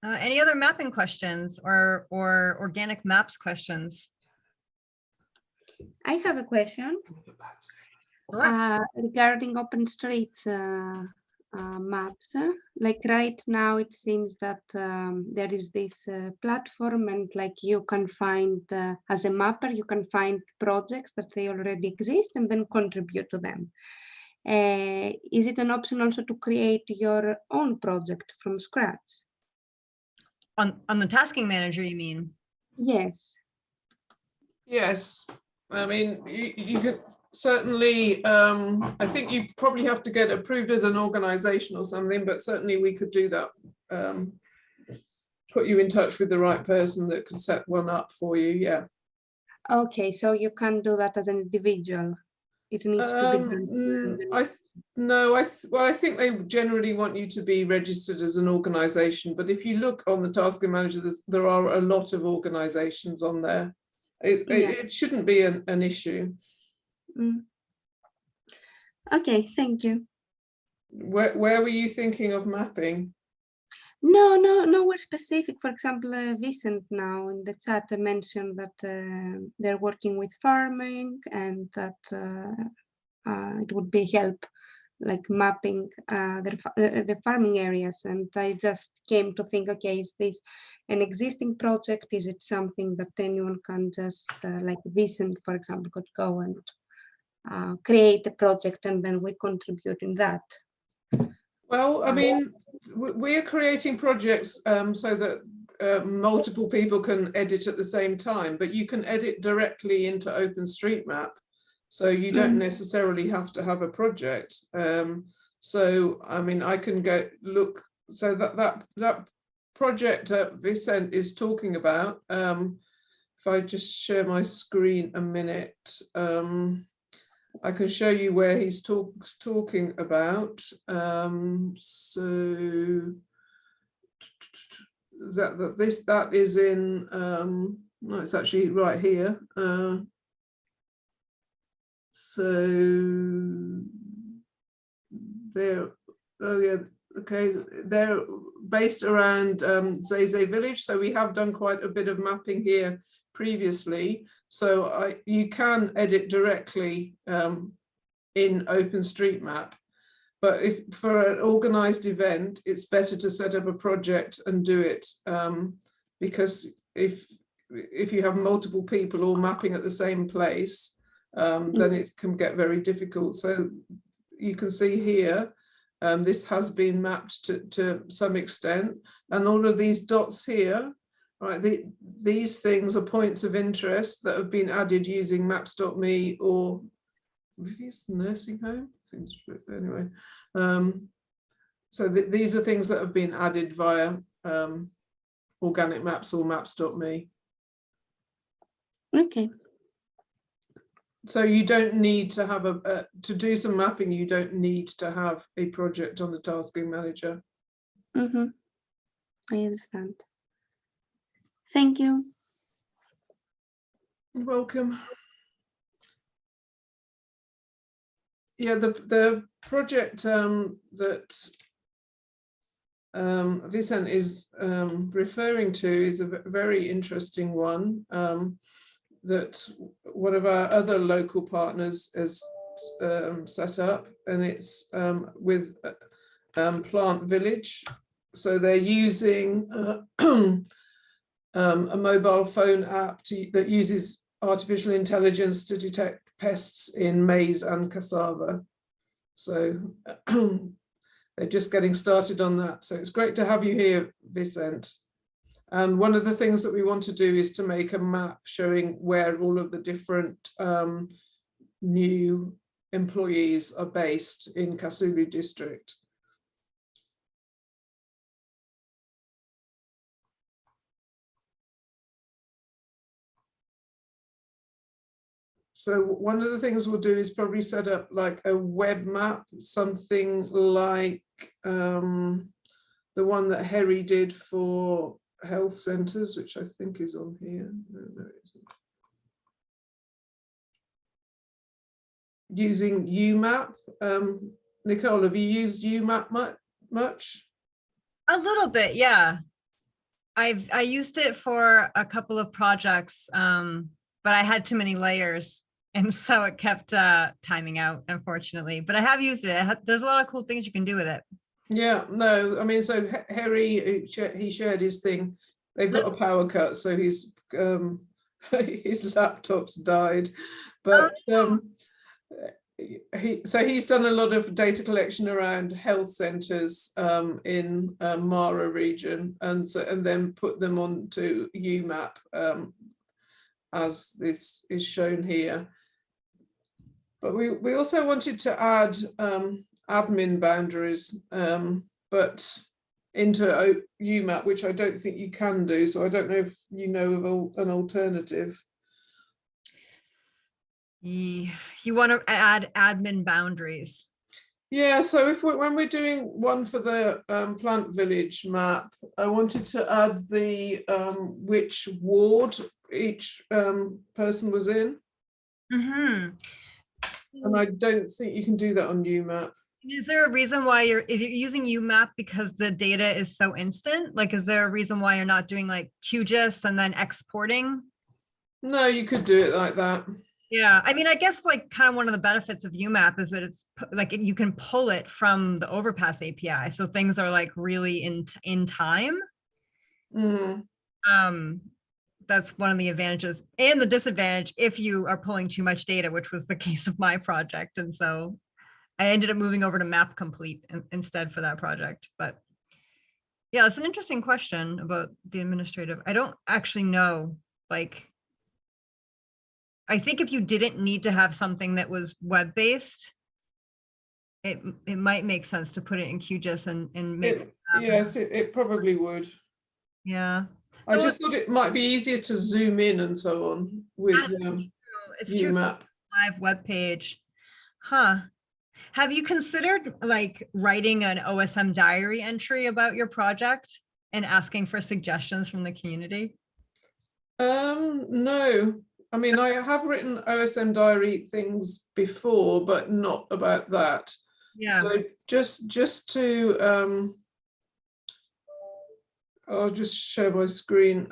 Any other mapping questions or organic maps questions? I have a question regarding OpenStreetMap. Like right now, it seems that there is this platform, and like you can find, as a mapper, you can find projects that they already exist and then contribute to them. Is it an option also to create your own project from scratch? On the tasking manager, you mean? Yes. Yes. I mean, you could certainly, I think you probably have to get approved as an organization or something, but certainly we could do that. Put you in touch with the right person that could set one up for you, yeah. Okay, so you can do that as an individual. It needs to be done. I think they generally want you to be registered as an organization, but if you look on the tasking manager, there are a lot of organizations on there. It shouldn't be an issue. Okay, thank you. Where were you thinking of mapping? Nowhere specific. For example, Vicent now in the chat mentioned that they're working with farming and that it would be help like mapping the farming areas. And I just came to think, okay, is this an existing project? Is it something that anyone can just like Vicent, for example, could go and create a project and then we contribute in that? Well, I mean, we're creating projects so that multiple people can edit at the same time, but you can edit directly into OpenStreetMap. So you don't necessarily have to have a project. So, I mean, I can go look, so that project Vicent is talking about, if I just share my screen a minute, I can show you where he's talking about. So that is in, no, it's actually right here. So they're, oh yeah, okay, they're based around Zeze village. So we have done quite a bit of mapping here previously. So you can edit directly in OpenStreetMap. But if for an organized event, it's better to set up a project and do it, because if you have multiple people all mapping at the same place, then it can get very difficult. So you can see here, this has been mapped to some extent, and all of these dots here, right? These things are points of interest that have been added using maps.me or nursing home. Seems anyway. So these are things that have been added via organic maps or maps.me. Okay. So you don't need to have to do some mapping, you don't need to have a project on the tasking manager. I understand. Thank you. You're welcome. Yeah, the project that Vicent is referring to is a very interesting one. That one of our other local partners has set up, and it's with Plant Village. So they're using a mobile phone app that uses artificial intelligence to detect pests in maize and cassava. So they're just getting started on that. So it's great to have you here, Vicent. And one of the things that we want to do is to make a map showing where all of the different new employees are based in Kasulu district. So one of the things we'll do is probably set up like a web map, something like the one that Harry did for health centres, which I think is on here. No, it isn't. Using UMap. Nicole, have you used UMap much? A little bit, yeah. I used it for a couple of projects, but I had too many layers, and so it kept timing out, unfortunately. But I have used it. There's a lot of cool things you can do with it. Yeah, no, I mean, so Harry, he shared his thing. They've got a power cut, so his laptop's died. But he's done a lot of data collection around health centres in Mara region, and then put them onto UMap as this is shown here. But we also wanted to add admin boundaries, but into UMap, which I don't think you can do. So I don't know if you know of an alternative. You want to add admin boundaries? Yeah, so when we're doing one for the Plant Village map, I wanted to add the which ward each person was in. And I don't think you can do that on UMap. Is there a reason why you're using UMap because the data is so instant? Like, is there a reason why you're not doing like QGIS and then exporting? No, you could do it like that. Yeah, I mean, I guess like kind of one of the benefits of UMAP is that it's like you can pull it from the Overpass API, so things are like really in time. That's one of the advantages, and the disadvantage if you are pulling too much data, which was the case of my project, and so I ended up moving over to Map Complete instead for that project. But yeah, it's an interesting question about the administrative. I don't actually know, like, I think if you didn't need to have something that was web-based, it might make sense to put it in QGIS and make yes, it probably would. Yeah. I just thought it might be easier to zoom in and so on with UMAP. Live web page. Huh. Have you considered like writing an OSM diary entry about your project and asking for suggestions from the community? No. I mean, I have written OSM diary things before, but not about that. Yeah. So just to I'll just share my screen.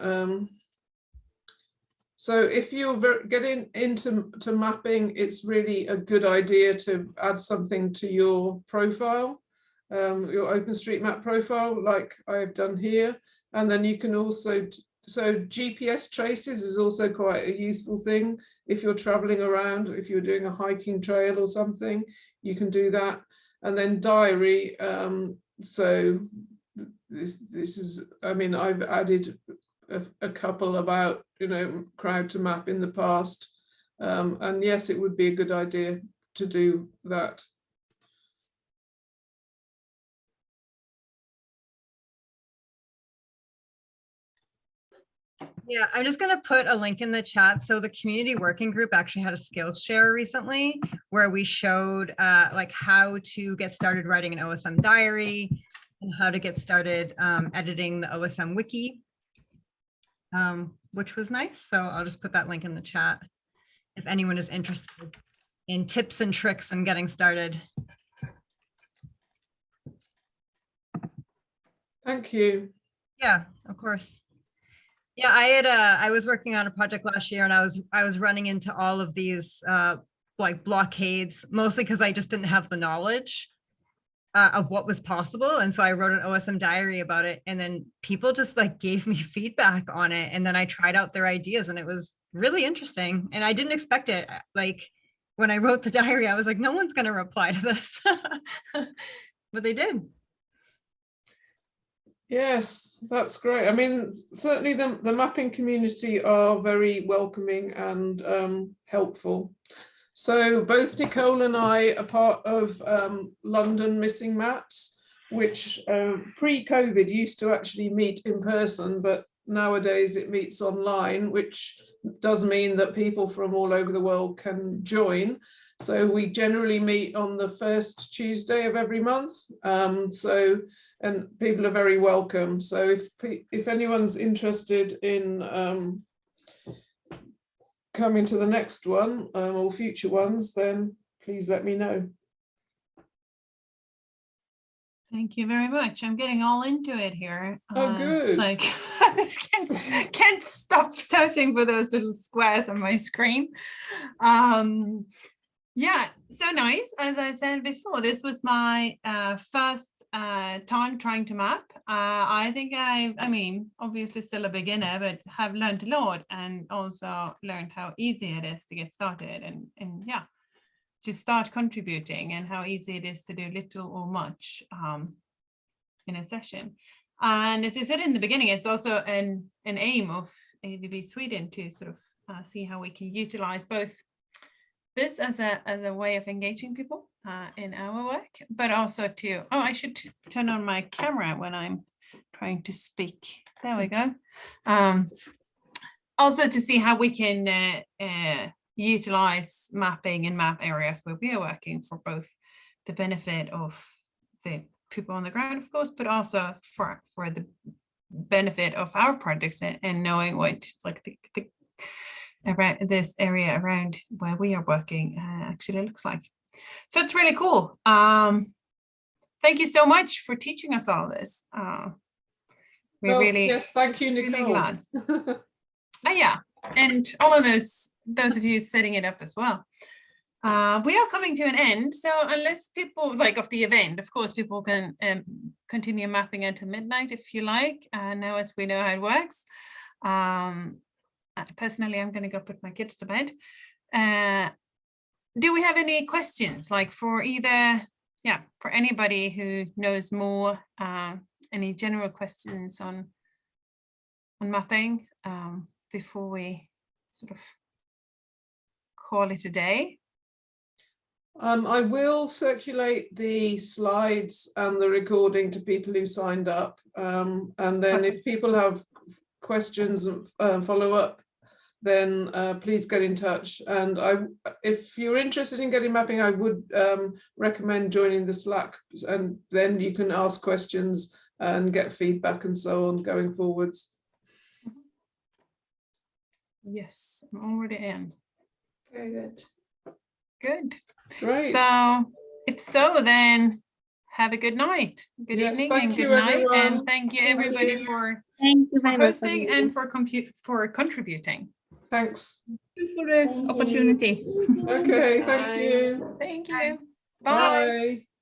So if you're getting into mapping, it's really a good idea to add something to your profile, your OpenStreetMap profile, like I've done here. And then you can also, so GPS traces is also quite a useful thing. If you're traveling around, if you're doing a hiking trail or something, you can do that. And then diary, so this is, I mean, I've added a couple about, you know, crowd to map in the past. And yes, it would be a good idea to do that. Yeah, I'm just going to put a link in the chat. So the community working group actually had a skills share recently where we showed like how to get started writing an OSM diary and how to get started editing the OSM wiki, which was nice. So I'll just put that link in the chat if anyone is interested in tips and tricks and getting started. Thank you. Yeah, of course. Yeah, I was working on a project last year and I was running into all of these like blockades, mostly because I just didn't have the knowledge of what was possible. And so I wrote an OSM diary about it, and then people just like gave me feedback on it. And then I tried out their ideas and it was really interesting. And I didn't expect it. Like when I wrote the diary, I was like, no one's going to reply to this, but they did. Yes, that's great. I mean, certainly the mapping community are very welcoming and helpful. So both Nicole and I are part of London Missing Maps, which pre-COVID used to actually meet in person, but nowadays it meets online, which does mean that people from all over the world can join. So we generally meet on the first Tuesday of every month. And people are very welcome. So if anyone's interested in coming to the next one or future ones, then please let me know. Thank you very much. I'm getting all into it here. Oh, good. Like can't stop searching for those little squares on my screen. Yeah, so nice. As I said before, this was my first time trying to map. I think I mean, obviously still a beginner, but have learned a lot and also learned how easy it is to get started and yeah, to start contributing and how easy it is to do little or much in a session. And as I said in the beginning, it's also an aim of AVB Sweden to sort of see how we can utilize both this as a way of engaging people in our work, but also to, oh, I should turn on my camera when I'm trying to speak. There we go. Also to see how we can utilize mapping in map areas where we are working for both the benefit of the people on the ground, of course, but also for the benefit of our projects and knowing what like the around this area around where we are working actually looks like. So it's really cool. Thank you so much for teaching us all this. We're really, yes, thank you, Nicole. really glad. Yeah, and all of those of you setting it up as well. We are coming to an end, so unless people like of the event, of course, people can continue mapping until midnight if you like. Now, as we know how it works. Personally, I'm going to go put my kids to bed. Do we have any questions, like for either, for anybody who knows more, any general questions on mapping before we sort of call it a day? I will circulate the slides and the recording to people who signed up. And then if people have questions and follow up, then please get in touch. And if you're interested in getting mapping, I would recommend joining the Slack, and then you can ask questions and get feedback and so on going forwards. Yes, I'm already in. Very good. Good. Great. So if so, then have a good night. Good evening and good night. Everyone. And thank you everybody for hosting and for contributing. Thanks. Thank you for the opportunity. Okay, thank you. Thank you. Bye. Bye.